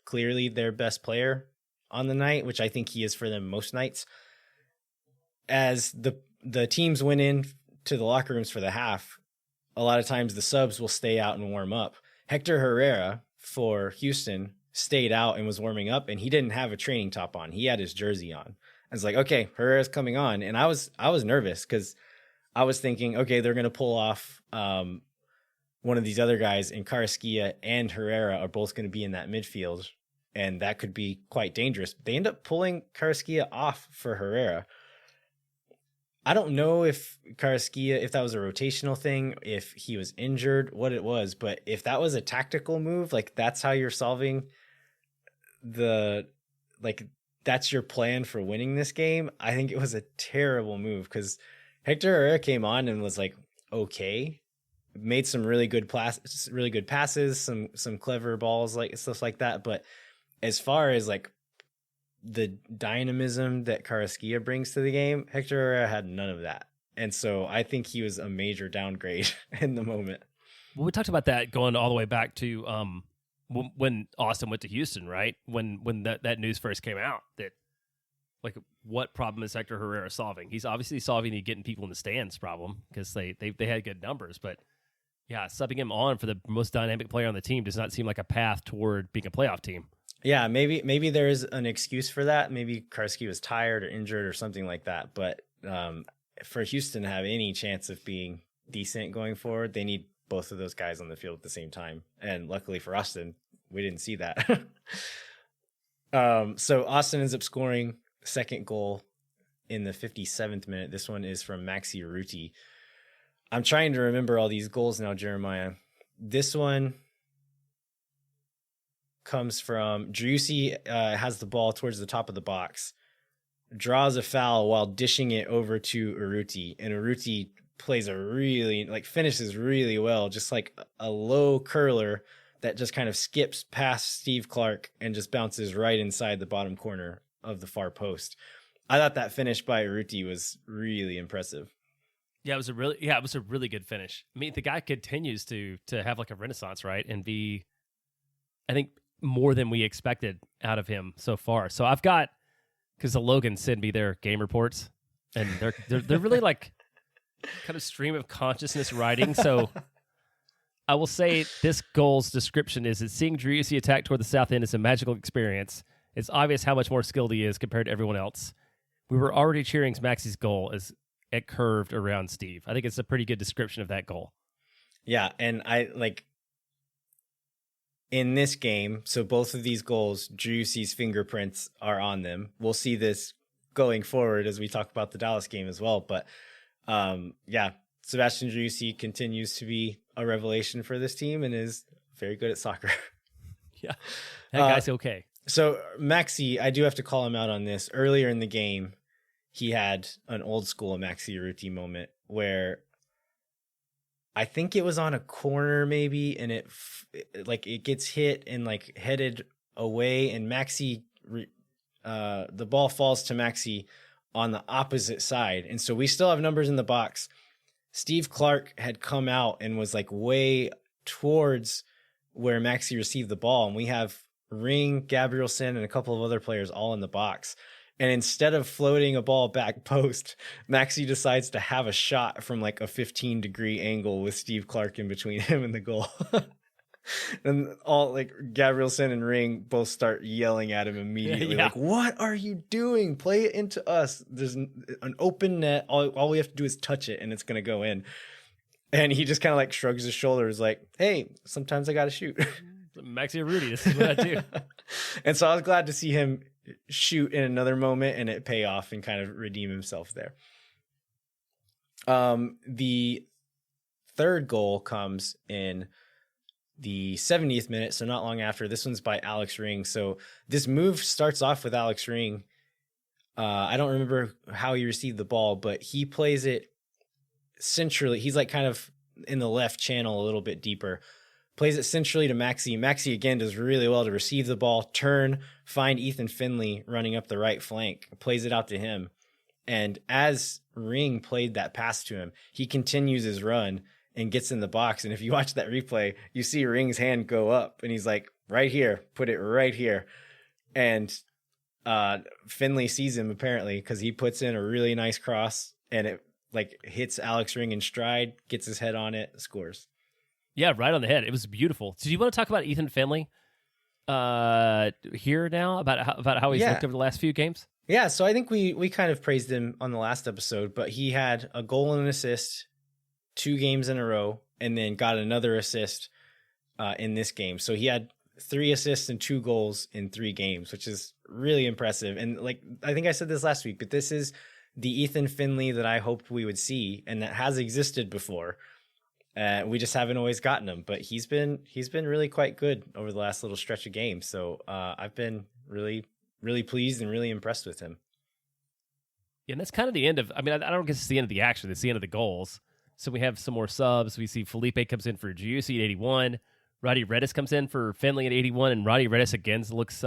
clearly their best player on the night, which I think he is for them most nights. As the teams went in to the locker rooms for the half, a lot of times the subs will stay out and warm up. Hector Herrera for Houston stayed out and was warming up, and he didn't have a training top on. He had his jersey on. I was like, okay, Herrera's coming on. And I was nervous because I was thinking, okay, they're going to pull off one of these other guys, and Carrasquilla and Herrera are both going to be in that midfield, and that could be quite dangerous. They end up pulling Carrasquilla off for Herrera. I don't know if Carrasquilla, if that was a rotational thing, if he was injured, what it was, but if that was a tactical move, like that's how you're solving that's your plan for winning this game, I think it was a terrible move, because Hector Herrera came on and was like, okay, made some really good passes, some clever balls, like stuff like that. But as far as like the dynamism that Carrasquilla brings to the game, Hector Herrera had none of that. And so I think he was a major downgrade in the moment. Well, we talked about that going all the way back to when Austin went to Houston, right? When that news first came out, that like, what problem is Hector Herrera solving? He's obviously solving the getting people in the stands problem, because they had good numbers. But yeah, subbing him on for the most dynamic player on the team does not seem like a path toward being a playoff team. Yeah, maybe there is an excuse for that. Maybe Karski was tired or injured or something like that. But for Houston to have any chance of being decent going forward, they need both of those guys on the field at the same time. And luckily for Austin, we didn't see that. So Austin ends up scoring second goal in the 57th minute. This one is from Maxi Urruti. I'm trying to remember all these goals now, Jeremiah. This one comes from Driussi, has the ball towards the top of the box, draws a foul while dishing it over to Urruti, and Urruti plays finishes really well, just like a low curler that just kind of skips past Steve Clark and just bounces right inside the bottom corner of the far post. I thought that finish by Urruti was really impressive. Yeah, it was a really good finish. I mean, the guy continues to have like a renaissance, right? And be, I think, more than we expected out of him so far. So I've got, because the Logan sent me their game reports, and they're really like kind of stream of consciousness writing. So I will say this goal's description is that seeing Driussi attack toward the south end is a magical experience. It's obvious how much more skilled he is compared to everyone else. We were already cheering Maxi's goal as it curved around Steve. I think it's a pretty good description of that goal. Yeah, and I like in this game, so both of these goals, Driussi's fingerprints are on them. We'll see this going forward as we talk about the Dallas game as well. But yeah, Sebastian Driussi continues to be a revelation for this team and is very good at soccer. Yeah, that guy's okay. So Maxi, I do have to call him out on this. Earlier in the game, he had an old school Maxi Urruti moment where I think it was on a corner maybe, and it gets hit and like headed away, and Maxi, the ball falls to Maxi on the opposite side. And so we still have numbers in the box. Steve Clark had come out and was like way towards where Maxi received the ball, and we have Ring, Gabrielson, and a couple of other players all in the box. And instead of floating a ball back post, Maxi decides to have a shot from like a 15-degree angle with Steve Clark in between him and the goal. And all like Gabrielson and Ring both start yelling at him immediately. Like, what are you doing? Play it into us. There's an open net. All we have to do is touch it and it's going to go in. And he just kind of like shrugs his shoulders like, hey, sometimes I got to shoot. Maxi Urruti, this is what I do. And so I was glad to see him shoot in another moment and it pay off and kind of redeem himself there. The third goal comes in the 70th minute, so not long after. This one's by Alex Ring. So this move starts off with Alex Ring. I don't remember how he received the ball, but he plays it centrally. He's like kind of in the left channel a little bit deeper. Plays it centrally to Maxi. Maxi again does really well to receive the ball, turn, find Ethan Finley running up the right flank, plays it out to him. And as Ring played that pass to him, he continues his run and gets in the box. And if you watch that replay, you see Ring's hand go up and he's like, right here, put it right here. And Finley sees him apparently because he puts in a really nice cross and it like hits Alex Ring in stride, gets his head on it, scores. Yeah, right on the head. It was beautiful. So do you want to talk about Ethan Finley here now, about how he's looked over the last few games? Yeah, so I think we kind of praised him on the last episode, but he had a goal and an assist 2 games in a row and then got another assist in this game. So he had 3 assists and 2 goals in 3 games, which is really impressive. And like I think I said this last week, but this is the Ethan Finley that I hoped we would see and that has existed before. We just haven't always gotten him, but he's been really quite good over the last little stretch of games. So I've been really, really pleased and really impressed with him. Yeah, and that's kind of the end of, I mean, I don't guess it's the end of the action. It's the end of the goals. So we have some more subs. We see Felipe comes in for Driussi at 81. Roddy Redis comes in for Finley at 81. And Roddy Redis again looks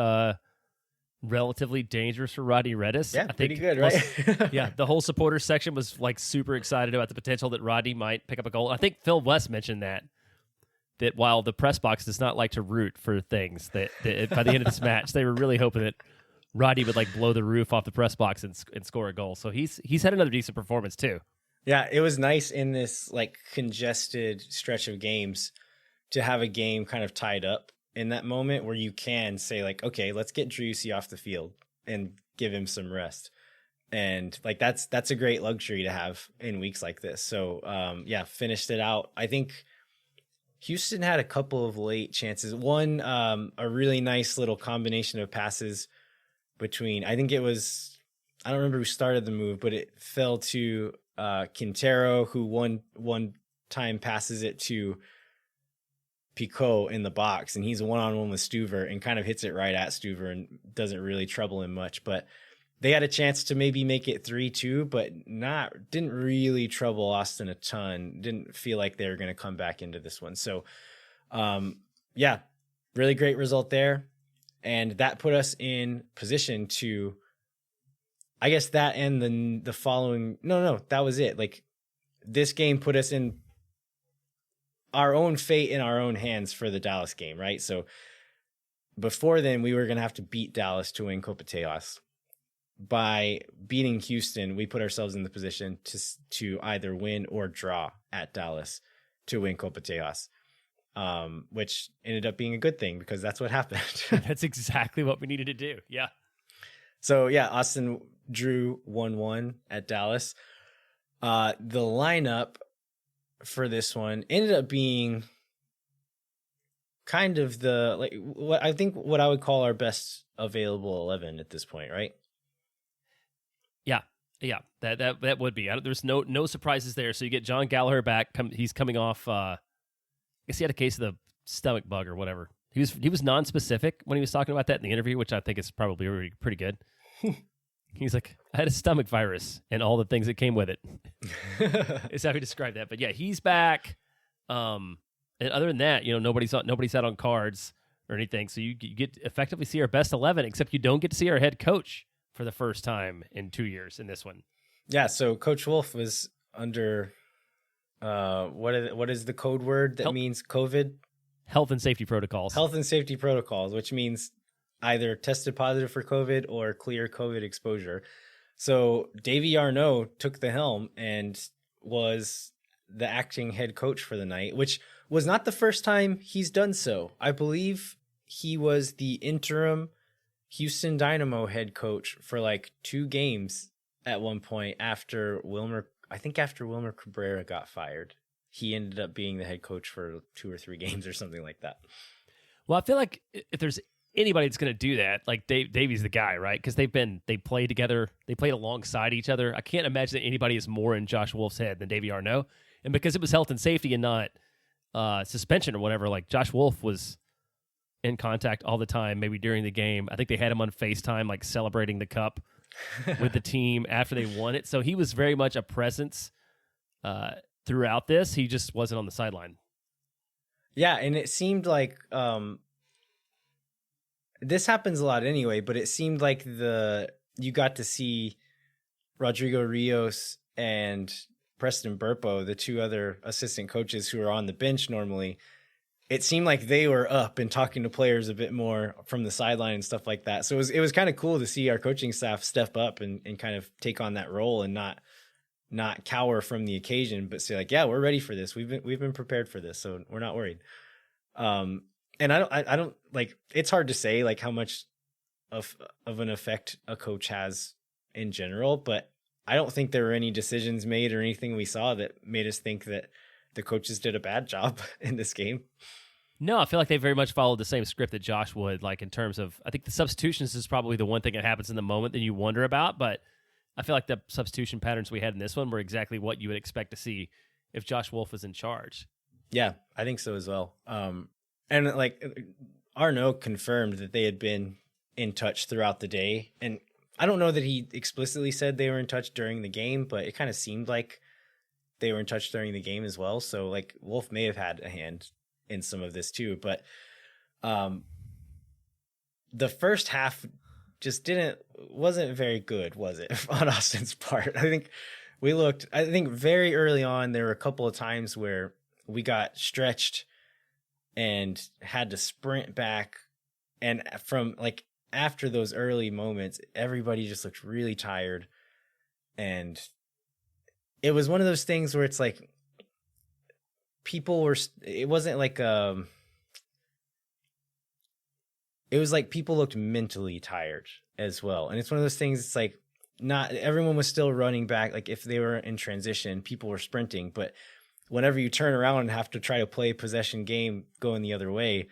relatively dangerous for Roddy Redis. Yeah, I think pretty good, right? Yeah, the whole supporters section was like super excited about the potential that Roddy might pick up a goal. I think Phil West mentioned that while the press box does not like to root for things, that by the end of this match, they were really hoping that Roddy would like blow the roof off the press box and score a goal. So he's had another decent performance too. Yeah, it was nice in this like congested stretch of games to have a game kind of tied up in that moment where you can say like, okay, let's get Driussi off the field and give him some rest. And like, that's a great luxury to have in weeks like this. So yeah, finished it out. I think Houston had a couple of late chances. One, a really nice little combination of passes between, I think it was, I don't remember who started the move, but it fell to Quintero, who one time passes it to Pico in the box, and he's one-on-one with Stuver and kind of hits it right at Stuver and doesn't really trouble him much. But they had a chance to maybe make it 3-2, but didn't really trouble Austin a ton. Didn't feel like they were going to come back into this one. So yeah, really great result there. And that put us in position to, I guess that and the following, no, that was it. Like this game put us in our own fate in our own hands for the Dallas game, right? So before then, we were going to have to beat Dallas to win Copa Tejas. By beating Houston, we put ourselves in the position to either win or draw at Dallas to win Copa Tejas, which ended up being a good thing because that's what happened. That's exactly what we needed to do. Yeah. So yeah, Austin drew 1-1 at Dallas. The lineup for this one ended up being kind of what I would call our best available 11 at this point, right? Yeah, that would be. There's no surprises there. So you get John Gallagher back. He's coming off. I guess he had a case of the stomach bug or whatever. He was non-specific when he was talking about that in the interview, which I think is probably really pretty good. He's like, I had a stomach virus and all the things that came with it. Is how he described that. But yeah, he's back. And other than that, nobody's out on cards or anything. So you get to effectively see our best 11, except you don't get to see our head coach for the first time in 2 years in this one. Yeah. So Coach Wolf was under what is the code word that means COVID? Health and safety protocols. Health and safety protocols, which means either tested positive for COVID or clear COVID exposure. So Davey Arnaud took the helm and was the acting head coach for the night, which was not the first time he's done so. I believe he was the interim Houston Dynamo head coach for like 2 games at one point after Wilmer Cabrera got fired. He ended up being the head coach for 2 or 3 games or something like that. Well, I feel like if there's anybody that's going to do that, like Davey's the guy, right? Because they played together, they played alongside each other. I can't imagine that anybody is more in Josh Wolf's head than Davey Arnaud. And because it was health and safety and not suspension or whatever, like Josh Wolf was in contact all the time, maybe during the game. I think they had him on FaceTime, like celebrating the cup with the team after they won it. So he was very much a presence throughout this. He just wasn't on the sideline. Yeah, and it seemed like this happens a lot anyway, but it seemed like you got to see Rodrigo Rios and Preston Burpo, the 2 other assistant coaches who are on the bench normally. It seemed like they were up and talking to players a bit more from the sideline and stuff like that. So it was kind of cool to see our coaching staff step up and kind of take on that role and not cower from the occasion, but say like, yeah, we're ready for this. We've been prepared for this, so we're not worried. And I don't like, it's hard to say like how much of an effect a coach has in general, but I don't think there were any decisions made or anything we saw that made us think that the coaches did a bad job in this game. No, I feel like they very much followed the same script that Josh would, like in terms of, I think the substitutions is probably the one thing that happens in the moment that you wonder about, but I feel like the substitution patterns we had in this one were exactly what you would expect to see if Josh Wolf was in charge. Yeah, I think so as well. And like Arnaud confirmed that they had been in touch throughout the day. And I don't know that he explicitly said they were in touch during the game, but it kind of seemed like they were in touch during the game as well. So like Wolf may have had a hand in some of this too. But the first half just wasn't very good, was it, on Austin's part? I think very early on, there were a couple of times where we got stretched and had to sprint back. And from like after those early moments, everybody just looked really tired. And it was one of those things where it's like it wasn't like, it was like people looked mentally tired as well. And it's one of those things, it's like not everyone was still running back. Like if they were in transition, people were sprinting, but whenever you turn around and have to try to play possession game going the other way,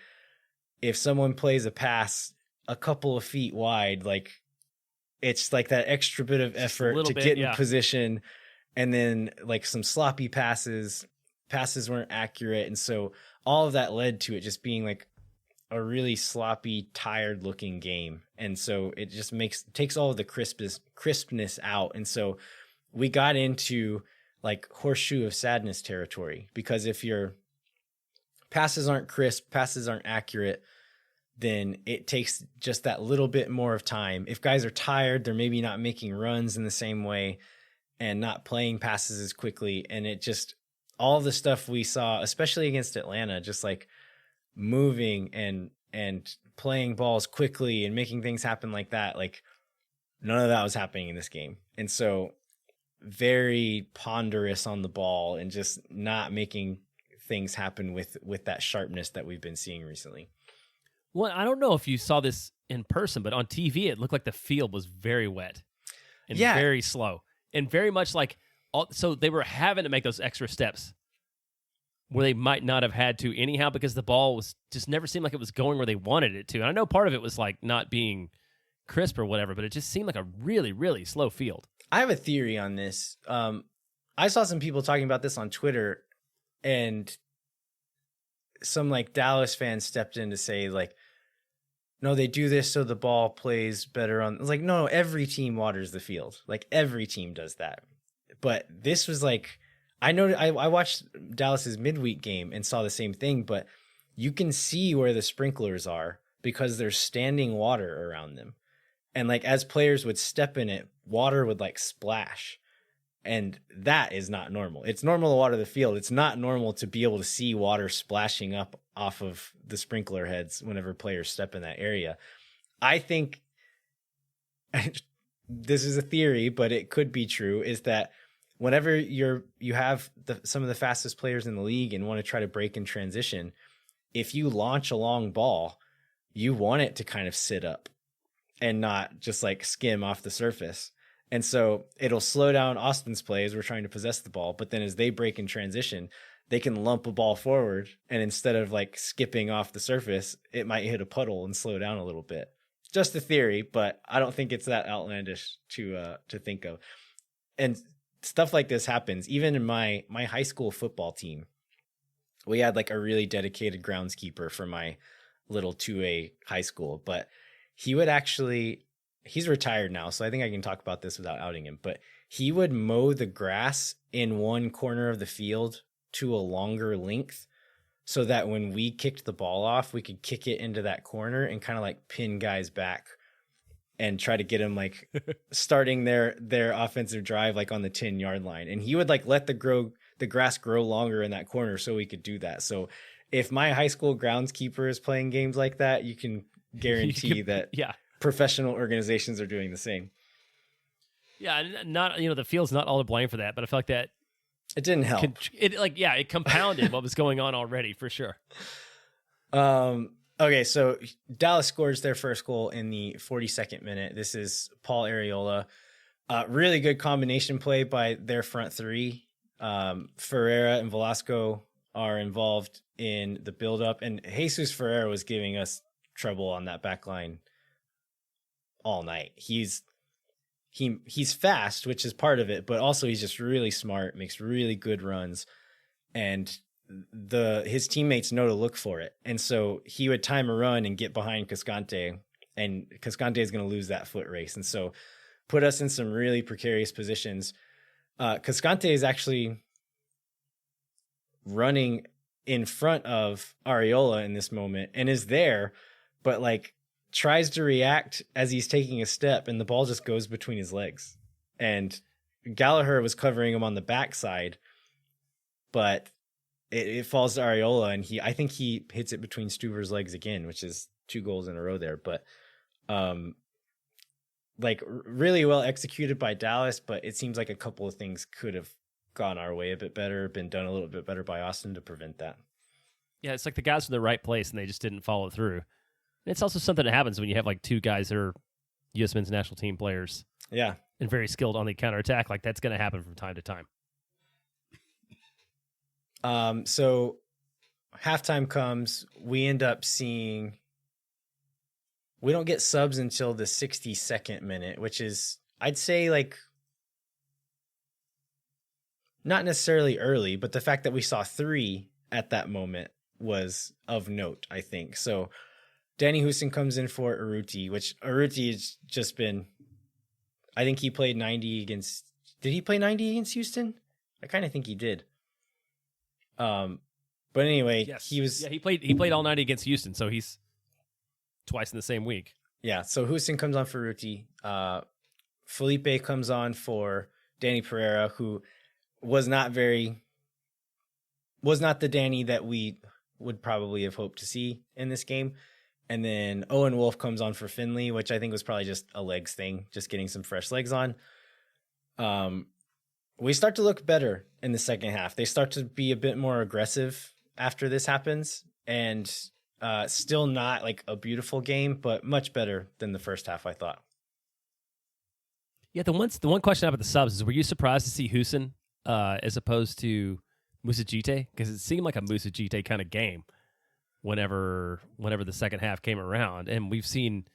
if someone plays a pass a couple of feet wide, like it's like that extra bit of effort to get in position. And then like some sloppy passes weren't accurate. And so all of that led to it just being like a really sloppy, tired looking game. And so it just takes all of the crispness out. And so we got into like horseshoe of sadness territory, because if your passes aren't crisp, passes aren't accurate, then it takes just that little bit more of time. If guys are tired, they're maybe not making runs in the same way and not playing passes as quickly. And it just, all the stuff we saw, especially against Atlanta, just like moving and playing balls quickly and making things happen like that, like none of that was happening in this game. And so very ponderous on the ball and just not making things happen with that sharpness that we've been seeing recently. Well, I don't know if you saw this in person, but on TV, it looked like the field was very wet and very slow and very much like, so they were having to make those extra steps where they might not have had to anyhow, because the ball was just never seemed like it was going where they wanted it to. And I know part of it was like not being crisp or whatever, but it just seemed like a really, really slow field. I have a theory on this. I saw some people talking about this on Twitter, and some like Dallas fans stepped in to say like, no, they do this so the ball plays better on. It's like, no, every team waters the field. Like every team does that. But this was like, I know I watched Dallas's midweek game and saw the same thing, but you can see where the sprinklers are because there's standing water around them. And like as players would step in it, water would like splash. And that is not normal. It's normal to water the field. It's not normal to be able to see water splashing up off of the sprinkler heads whenever players step in that area. I think this is a theory, but it could be true, is that whenever you have some of the fastest players in the league and want to try to break in transition, if you launch a long ball, you want it to kind of sit up and not just like skim off the surface. And so it'll slow down Austin's play as we're trying to possess the ball. But then as they break in transition, they can lump a ball forward. And instead of like skipping off the surface, it might hit a puddle and slow down a little bit. Just a theory, but I don't think it's that outlandish to think of. And stuff like this happens. Even in my high school football team, we had like a really dedicated groundskeeper for my little 2A high school, but he would actually, he's retired now, so I think I can talk about this without outing him, but he would mow the grass in one corner of the field to a longer length so that when we kicked the ball off, we could kick it into that corner and kind of like pin guys back and try to get them like starting their offensive drive like on the 10-yard line. And he would like let the grass grow longer in that corner so we could do that. So if my high school groundskeeper is playing games like that, you can guarantee that professional organizations are doing the same. Yeah, not the field's not all to blame for that, but I feel like that it didn't help. It compounded what was going on already for sure. Okay, so Dallas scores their first goal in the 42nd minute. This is Paul Arriola. Really good combination play by their front three. Ferreira and Velasco are involved in the buildup, and Jesus Ferreira was giving us trouble on that back line all night. He's fast, which is part of it, but also he's just really smart, makes really good runs, and his teammates know to look for it. And so he would time a run and get behind Cascante, and Cascante is going to lose that foot race, and so put us in some really precarious positions. Cascante is actually running in front of Arriola in this moment and is there, but like tries to react as he's taking a step, and the ball just goes between his legs. And Gallagher was covering him on the backside, but it falls to Arriola, and I think he hits it between Stuver's legs again, which is 2 goals in a row there. But like really well executed by Dallas, but it seems like a couple of things could have gone our way a bit better, been done a little bit better by Austin to prevent that. Yeah, it's like the guys in the right place, and they just didn't follow through. It's also something that happens when you have like 2 guys that are U.S. men's national team players. Yeah. And very skilled on the counterattack. Like that's going to happen from time to time. So halftime comes, we end up seeing, we don't get subs until the 62nd minute, which is, I'd say like not necessarily early, but the fact that we saw 3 at that moment was of note, I think. So Danny Houston comes in for Urruti, which Urruti has just been, I think he played 90 against, did he play 90 against Houston? I kind of think he did. But anyway, yes. he played all 90 against Houston, so he's twice in the same week. Yeah, so Houston comes on for Urruti. Felipe comes on for Danny Pereira, who was not the Danny that we would probably have hoped to see in this game. And then Owen Wolf comes on for Finley, which I think was probably just a legs thing, just getting some fresh legs on. We start to look better in the second half. They start to be a bit more aggressive after this happens, and still not like a beautiful game, but much better than the first half, I thought. Yeah, the one question about the subs is, were you surprised to see Houston as opposed to Musajite? Because it seemed like a Musajite kind of game whenever the second half came around, and we've seen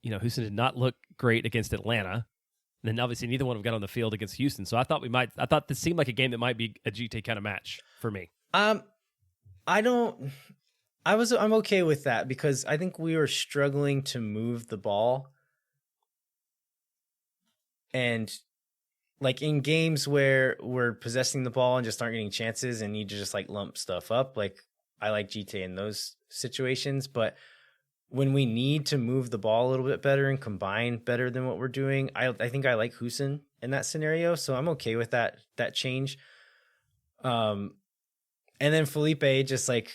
Houston did not look great against Atlanta. And then obviously neither one of them got on the field against Houston. So I thought this seemed like a game that might be a GT kind of match for me. I'm okay with that because I think we were struggling to move the ball. And like in games where we're possessing the ball and just aren't getting chances and need to just like lump stuff up, like I like GTA in those situations, but when we need to move the ball a little bit better and combine better than what we're doing, I think I like Houston in that scenario, so I'm okay with that change. And then Felipe, just like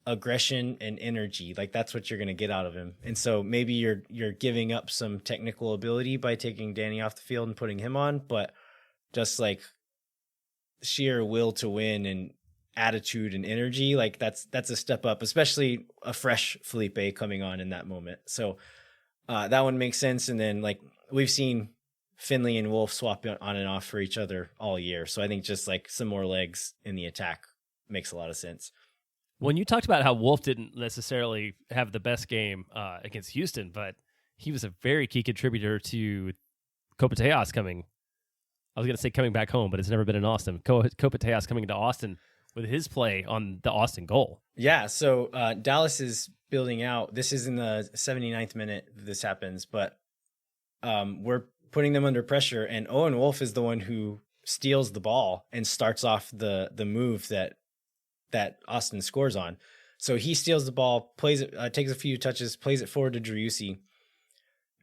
aggression and energy, like that's what you're going to get out of him. And so maybe you're giving up some technical ability by taking Danny off the field and putting him on, but just like sheer will to win and attitude and energy, like that's a step up, especially a fresh Felipe coming on in that moment. So that one makes sense. And then like we've seen Finley and Wolf swap on and off for each other all year, so I think just like some more legs in the attack makes a lot of sense. When you talked about how Wolf didn't necessarily have the best game against Houston, but he was a very key contributor to Copa Tejas coming. I was going to say coming back home, but it's never been in Austin. Copa Tejas coming to Austin with his play on the Austin goal. Yeah, so Dallas is building out. This is in the 79th minute this happens, but we're putting them under pressure, and Owen Wolf is the one who steals the ball and starts off the move that Austin scores on. So he steals the ball, plays it, takes a few touches, plays it forward to Driussi.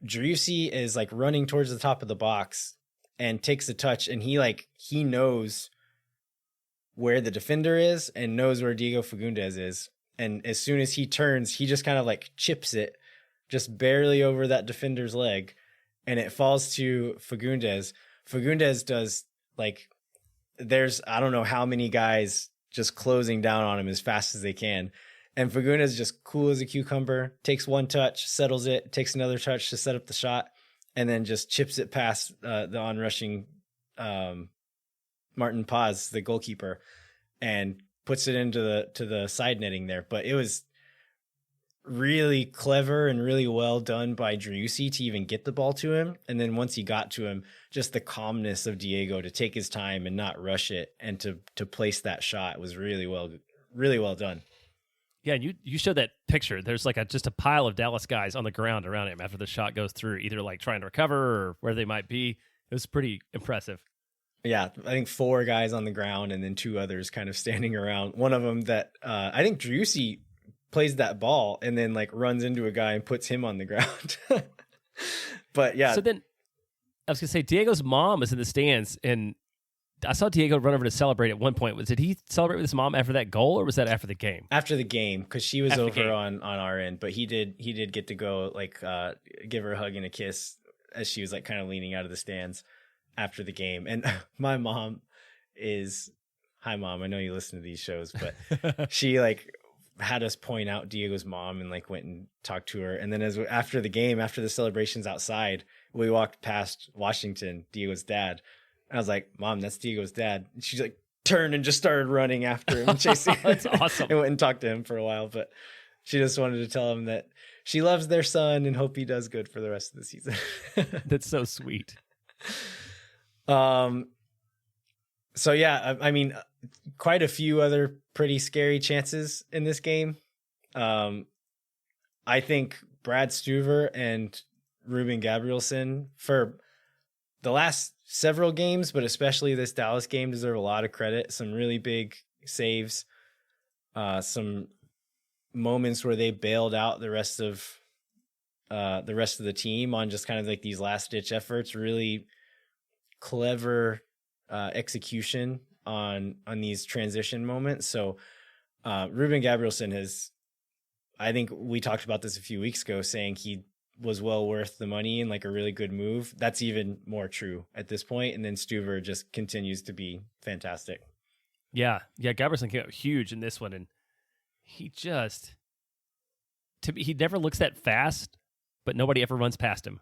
Driussi is like running towards the top of the box and takes the touch, and he knows where the defender is and knows where Diego Fagundes is. And as soon as he turns, he just kind of like chips it just barely over that defender's leg, and it falls to Fagundes. Fagundes does like, there's, I don't know how many guys just closing down on him as fast as they can. And Fagundes is just cool as a cucumber, takes one touch, settles it, takes another touch to set up the shot, and then just chips it past the onrushing Martin Paz, the goalkeeper, and puts it into the side netting there. But it was really clever and really well done by Driussi to even get the ball to him. And then once he got to him, just the calmness of Diego to take his time and not rush it and to place that shot was really well done. Yeah, and you showed that picture. There's like just a pile of Dallas guys on the ground around him after the shot goes through, either like trying to recover or where they might be. It was pretty impressive. Yeah, I think 4 guys on the ground and then 2 others kind of standing around. One of them that I think Driussi plays that ball and then like runs into a guy and puts him on the ground. But yeah. So then I was going to say Diego's mom is in the stands, and I saw Diego run over to celebrate at one point. Did he celebrate with his mom after that goal, or was that after the game? After the game, because she was after over on our end, but he did get to go like give her a hug and a kiss as she was like kind of leaning out of the stands after the game. And my mom is, hi mom, I know you listen to these shows, but she like had us point out Diego's mom and like went and talked to her. And then after the game, after the celebrations outside, we walked past Washington, Diego's dad. I was like, Mom, that's Diego's dad. And she's like turned and just started running after him and chasing him. That's awesome. And went and talked to him for a while, but she just wanted to tell him that she loves their son and hope he does good for the rest of the season. That's so sweet. So yeah, I mean, quite a few other pretty scary chances in this game. I think Brad Stuver and Ruben Gabrielson for the last several games, but especially this Dallas game, deserve a lot of credit. Some really big saves, some moments where they bailed out the rest of the team on just kind of like these last ditch efforts. Really clever execution on these transition moments. So Ruben Gabrielson has, I think we talked about this a few weeks ago, saying he was well worth the money and like a really good move. That's even more true at this point. And then Stuver just continues to be fantastic. Yeah, Gabrielson came out huge in this one, and he never looks that fast, but nobody ever runs past him.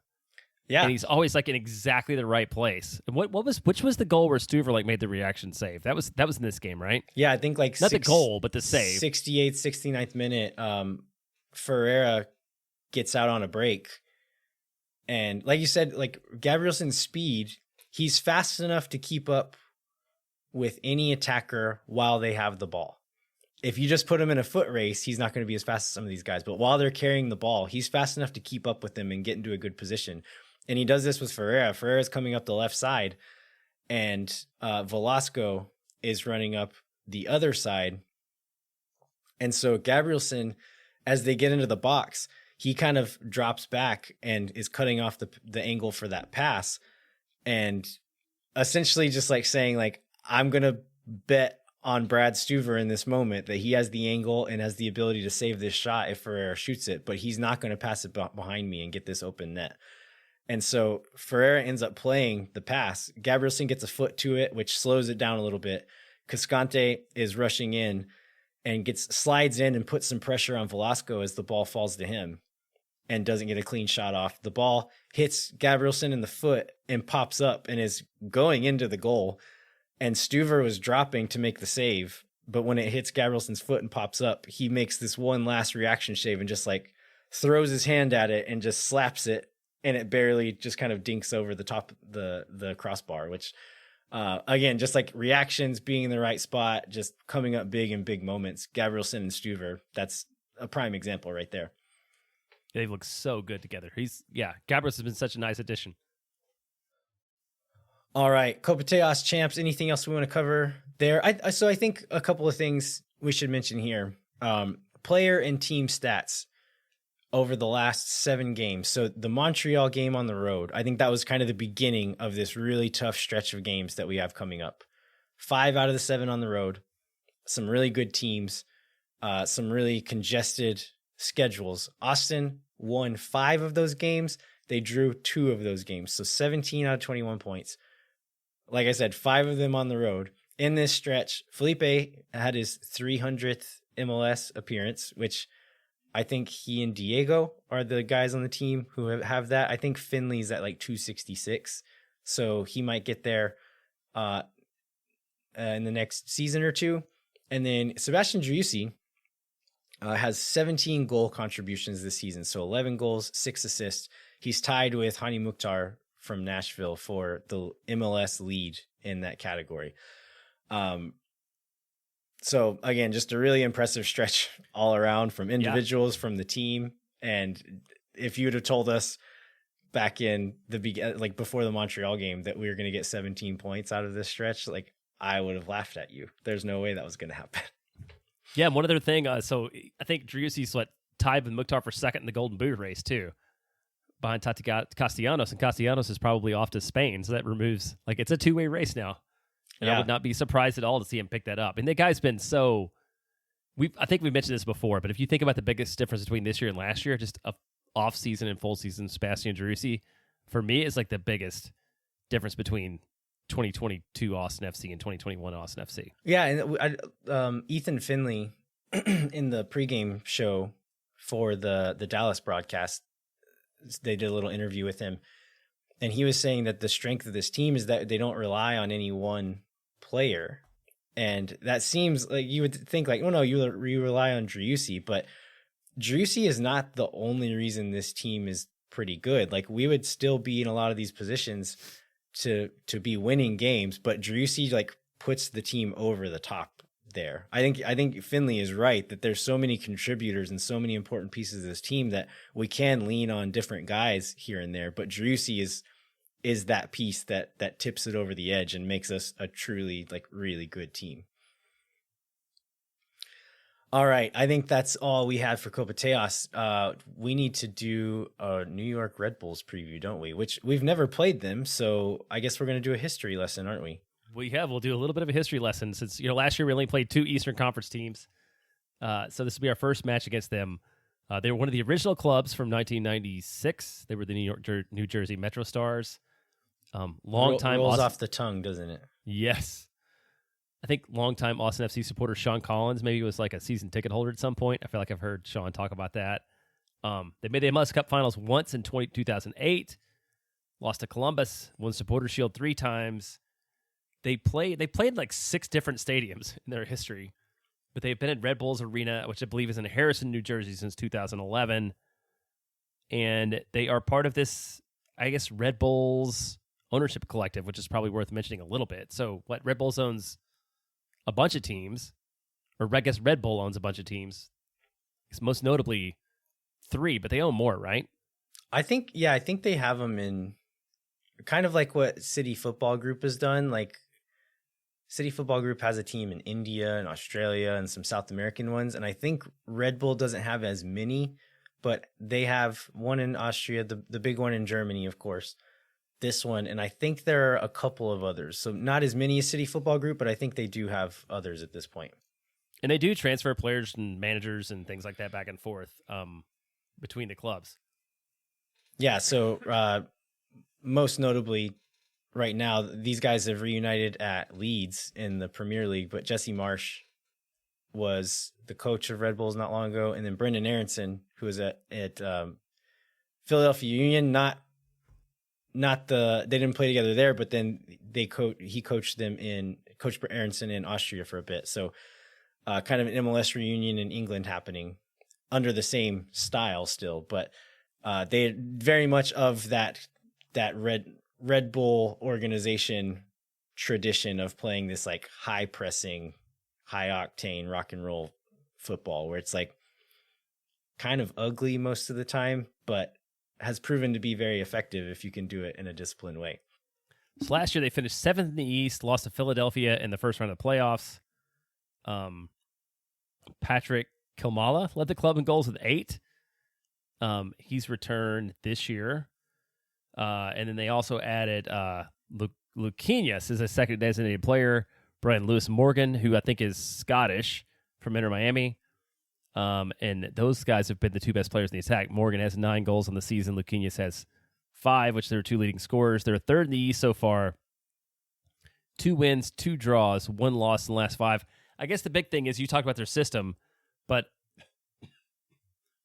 Yeah, and he's always like in exactly the right place. And which was the goal where Stuver like made the reaction save? That was in this game, right? Yeah, I think like not the goal, but the save. 68th, 69th minute. Ferreira gets out on a break. And like you said, like Gabrielsen's speed, he's fast enough to keep up with any attacker while they have the ball. If you just put him in a foot race, he's not going to be as fast as some of these guys. But while they're carrying the ball, he's fast enough to keep up with them and get into a good position. And he does this with Ferreira. Ferreira's coming up the left side, and Velasco is running up the other side. And so Gabrielsen, as they get into the box, he kind of drops back and is cutting off the angle for that pass. And essentially just like saying, like, I'm going to bet on Brad Stuver in this moment that he has the angle and has the ability to save this shot if Ferreira shoots it, but he's not going to pass it behind me and get this open net. And so Ferreira ends up playing the pass. Gabrielsen gets a foot to it, which slows it down a little bit. Cascante is rushing in and slides in and puts some pressure on Velasco as the ball falls to him and doesn't get a clean shot off. The ball hits Gabrielsen in the foot and pops up and is going into the goal. And Stuver was dropping to make the save, but when it hits Gabrielsen's foot and pops up, he makes this one last reaction shave and just like throws his hand at it and just slaps it, and it barely just kind of dinks over the top of the crossbar, which again, just like reactions, being in the right spot, just coming up big in big moments. Gabrielsen and Stuver, that's a prime example right there. They look so good together. Gabrielsen's been such a nice addition. All right, Copa Tejas champs. Anything else we want to cover there? So I think a couple of things we should mention here. Player and team stats over the last 7 games. So the Montreal game on the road, I think that was kind of the beginning of this really tough stretch of games that we have coming up. 5 out of the 7 on the road. Some really good teams. Some really congested schedules. Austin won 5 of those games. They drew 2 of those games. So 17 out of 21 points. Like I said, 5 of them on the road. In this stretch, Felipe had his 300th MLS appearance, which I think he and Diego are the guys on the team who have that. I think Finley's at like 266. So he might get there in the next season or two. And then Sebastian Driussi has 17 goal contributions this season. So 11 goals, 6 assists. He's tied with Hani Mukhtar from Nashville for the MLS lead in that category. So again, just a really impressive stretch all around from individuals, from the team. And if you'd have told us back in like before the Montreal game that we were going to get 17 points out of this stretch, like I would have laughed at you. There's no way that was going to happen. Yeah. And one other thing. So I think Driussi's tied with Mukhtar for second in the Golden Boot race too, behind Tati Castellanos, and Castellanos is probably off to Spain. So that removes, like, it's a 2-way race now. And I would not be surprised at all to see him pick that up. And the guy's been I think we've mentioned this before, but if you think about the biggest difference between this year and last year, just a off season and full season, Sebastian Driussi, for me, is like the biggest difference between 2022 Austin FC and 2021 Austin FC. Yeah. And Ethan Finley in the pregame show for the Dallas broadcast, they did a little interview with him, and he was saying that the strength of this team is that they don't rely on any one player. And that seems like you would think like, oh no, you rely on Driussi, but Driussi is not the only reason this team is pretty good. Like, we would still be in a lot of these positions to be winning games, but Driussi like puts the team over the top there. I think Finley is right that there's so many contributors and so many important pieces of this team that we can lean on different guys here and there, but Driussi is that piece that tips it over the edge and makes us a truly like really good team. All right, I think that's all we had for Copa Tejas. We need to do a New York Red Bulls preview, don't we? Which we've never played them, so I guess we're going to do a history lesson, aren't we? We'll do a little bit of a history lesson since, last year we only played 2 Eastern Conference teams. So this will be our first match against them. They were one of the original clubs from 1996. They were the New Jersey Metro Stars. Long time rolls off the tongue, doesn't it? Yes. I think longtime Austin FC supporter Sean Collins maybe was like a season ticket holder at some point. I feel like I've heard Sean talk about that. They made the MLS Cup Finals once in 2008. Lost to Columbus. Won Supporter Shield 3 times. They played like 6 different stadiums in their history, but they've been at Red Bulls Arena, which I believe is in Harrison, New Jersey, since 2011. and they are part of this, I guess, Red Bull's ownership collective, which is probably worth mentioning a little bit. So what, Red Bull owns a bunch of teams, or I guess Red Bull owns a bunch of teams. It's most notably 3, but they own more, right? I think they have them in kind of like what City Football Group has done. Like City Football Group has a team in India and Australia and some South American ones. And I think Red Bull doesn't have as many, but they have one in Austria, the big one in Germany, of course, this one. And I think there are a couple of others. So not as many as City Football Group, but I think they do have others at this point. And they do transfer players and managers and things like that back and forth between the clubs. Yeah, so most notably right now, these guys have reunited at Leeds in the Premier League, but Jesse Marsch was the coach of Red Bulls not long ago, and then Brendan Aronson, who was at Philadelphia Union, they didn't play together there, but then he coached Aronson in Austria for a bit. So kind of an MLS reunion in England happening under the same style still, but they very much of that Red Bull organization tradition of playing this like high pressing, high octane rock and roll football where it's like kind of ugly most of the time, but has proven to be very effective if you can do it in a disciplined way. So last year they finished 7th in the East, lost to Philadelphia in the first round of the playoffs. Patrick Kilmala led the club in goals with 8. He's returned this year. And then they also added Luquinhas as a second designated player, Brian Lewis Morgan, who I think is Scottish from Inter Miami. And those guys have been the 2 best players in the attack. Morgan has 9 goals on the season. Luquinhas has 5, which they're 2 leading scorers. They're 3rd in the East so far. 2 wins, 2 draws, 1 loss in the last 5. I guess the big thing is you talked about their system, but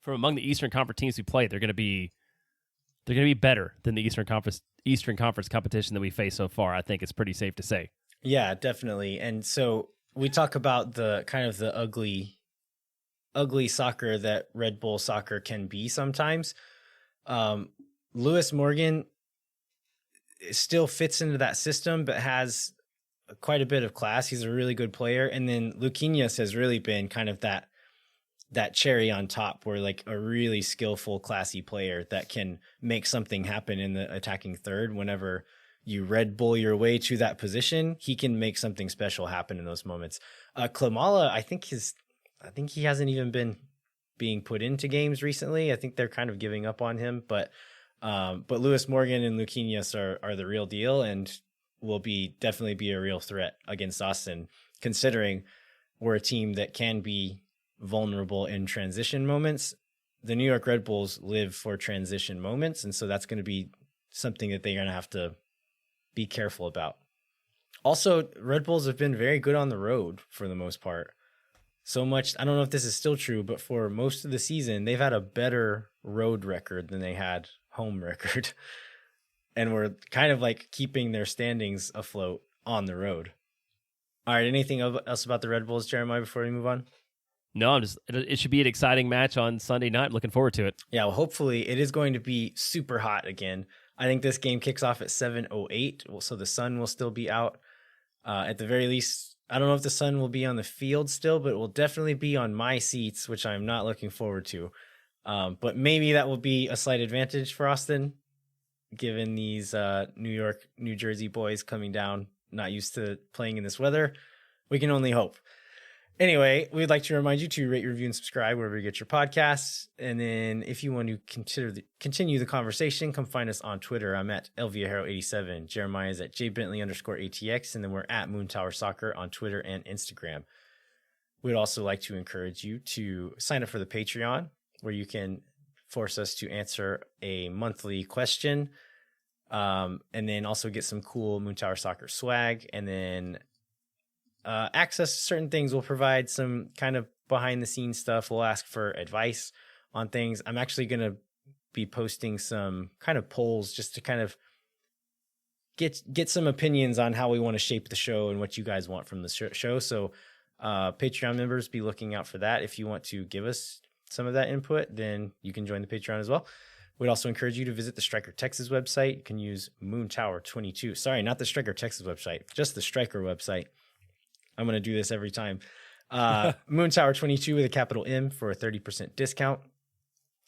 from among the Eastern Conference teams who play, they're going to be better than the Eastern Conference competition that we face so far. I think it's pretty safe to say. Yeah, definitely. And so we talk about the kind of the ugly soccer that Red Bull soccer can be sometimes. Lewis Morgan still fits into that system, but has quite a bit of class. He's a really good player. And then Luquinhas has really been kind of that cherry on top, where like a really skillful, classy player that can make something happen in the attacking third. Whenever you Red Bull your way to that position, he can make something special happen in those moments. Klimala, I think he hasn't even been being put into games recently. I think they're kind of giving up on him, but Lewis Morgan and Luquinhas are the real deal and will definitely be a real threat against Austin, considering we're a team that can be vulnerable in transition moments. The New York Red Bulls live for transition moments, and so that's going to be something that they're going to have to be careful about. Also, Red Bulls have been very good on the road for the most part. So much, I don't know if this is still true, but for most of the season, they've had a better road record than they had home record. And we're kind of like keeping their standings afloat on the road. All right, anything else about the Red Bulls, Jeremiah, before we move on? No, it should be an exciting match on Sunday night. I'm looking forward to it. Yeah, well, hopefully it is going to be super hot again. I think this game kicks off at 7:08, so the sun will still be out. At the very least, I don't know if the sun will be on the field still, but it will definitely be on my seats, which I'm not looking forward to. But maybe that will be a slight advantage for Austin, given these New York, New Jersey boys coming down, not used to playing in this weather. We can only hope. Anyway, we'd like to remind you to rate, review, and subscribe wherever you get your podcasts. And then if you want to continue the conversation, come find us on Twitter. I'm at LViajero87. Jeremiah is at JBentley_ATX. And then we're at Moon Tower Soccer on Twitter and Instagram. We'd also like to encourage you to sign up for the Patreon, where you can force us to answer a monthly question. And then also get some cool Moon Tower Soccer swag. And then access to certain things. We'll provide some kind of behind the scenes stuff. We'll ask for advice on things. I'm actually going to be posting some kind of polls just to kind of get some opinions on how we want to shape the show and what you guys want from the show. So Patreon members, be looking out for that. If you want to give us some of that input, then you can join the Patreon as well. We'd also encourage you to visit the Striker Texas website. You can use Moon Tower 22. Sorry, not the Striker Texas website, just the Striker website. I'm going to do this every time. Moon Tower 22 with a capital M for a 30% discount.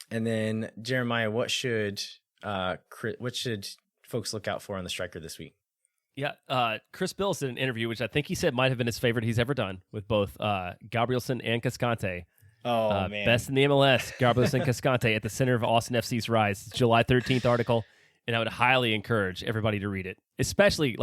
And then Jeremiah, what should folks look out for on the Striker this week? Yeah, Chris Bills did an interview, which I think he said might have been his favorite he's ever done, with both Gabrielson and Cascante. Oh, man. Best in the MLS, Gabrielson Cascante at the center of Austin FC's rise. July 13th article, and I would highly encourage everybody to read it. Especially,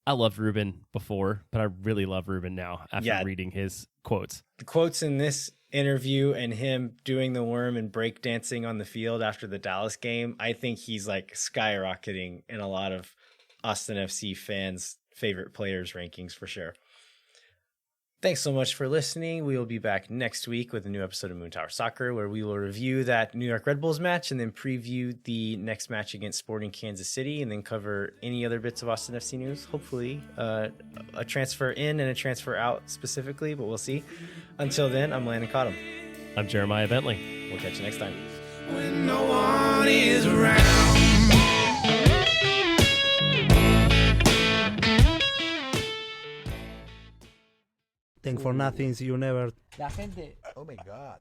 I loved Ruben before, but I really love Ruben now after reading his quotes. The quotes in this interview and him doing the worm and breakdancing on the field after the Dallas game, I think he's skyrocketing in a lot of Austin FC fans' favorite players rankings for sure. Thanks so much for listening. We will be back next week with a new episode of Moon Tower Soccer, where we will review that New York Red Bulls match and then preview the next match against Sporting Kansas City, and then cover any other bits of Austin FC news. Hopefully a transfer in and a transfer out specifically, but we'll see. Until then, I'm Landon Cottom. I'm Jeremiah Bentley. We'll catch you next time. When no one is around. Thank for nothing, see you never. La gente. Oh my God.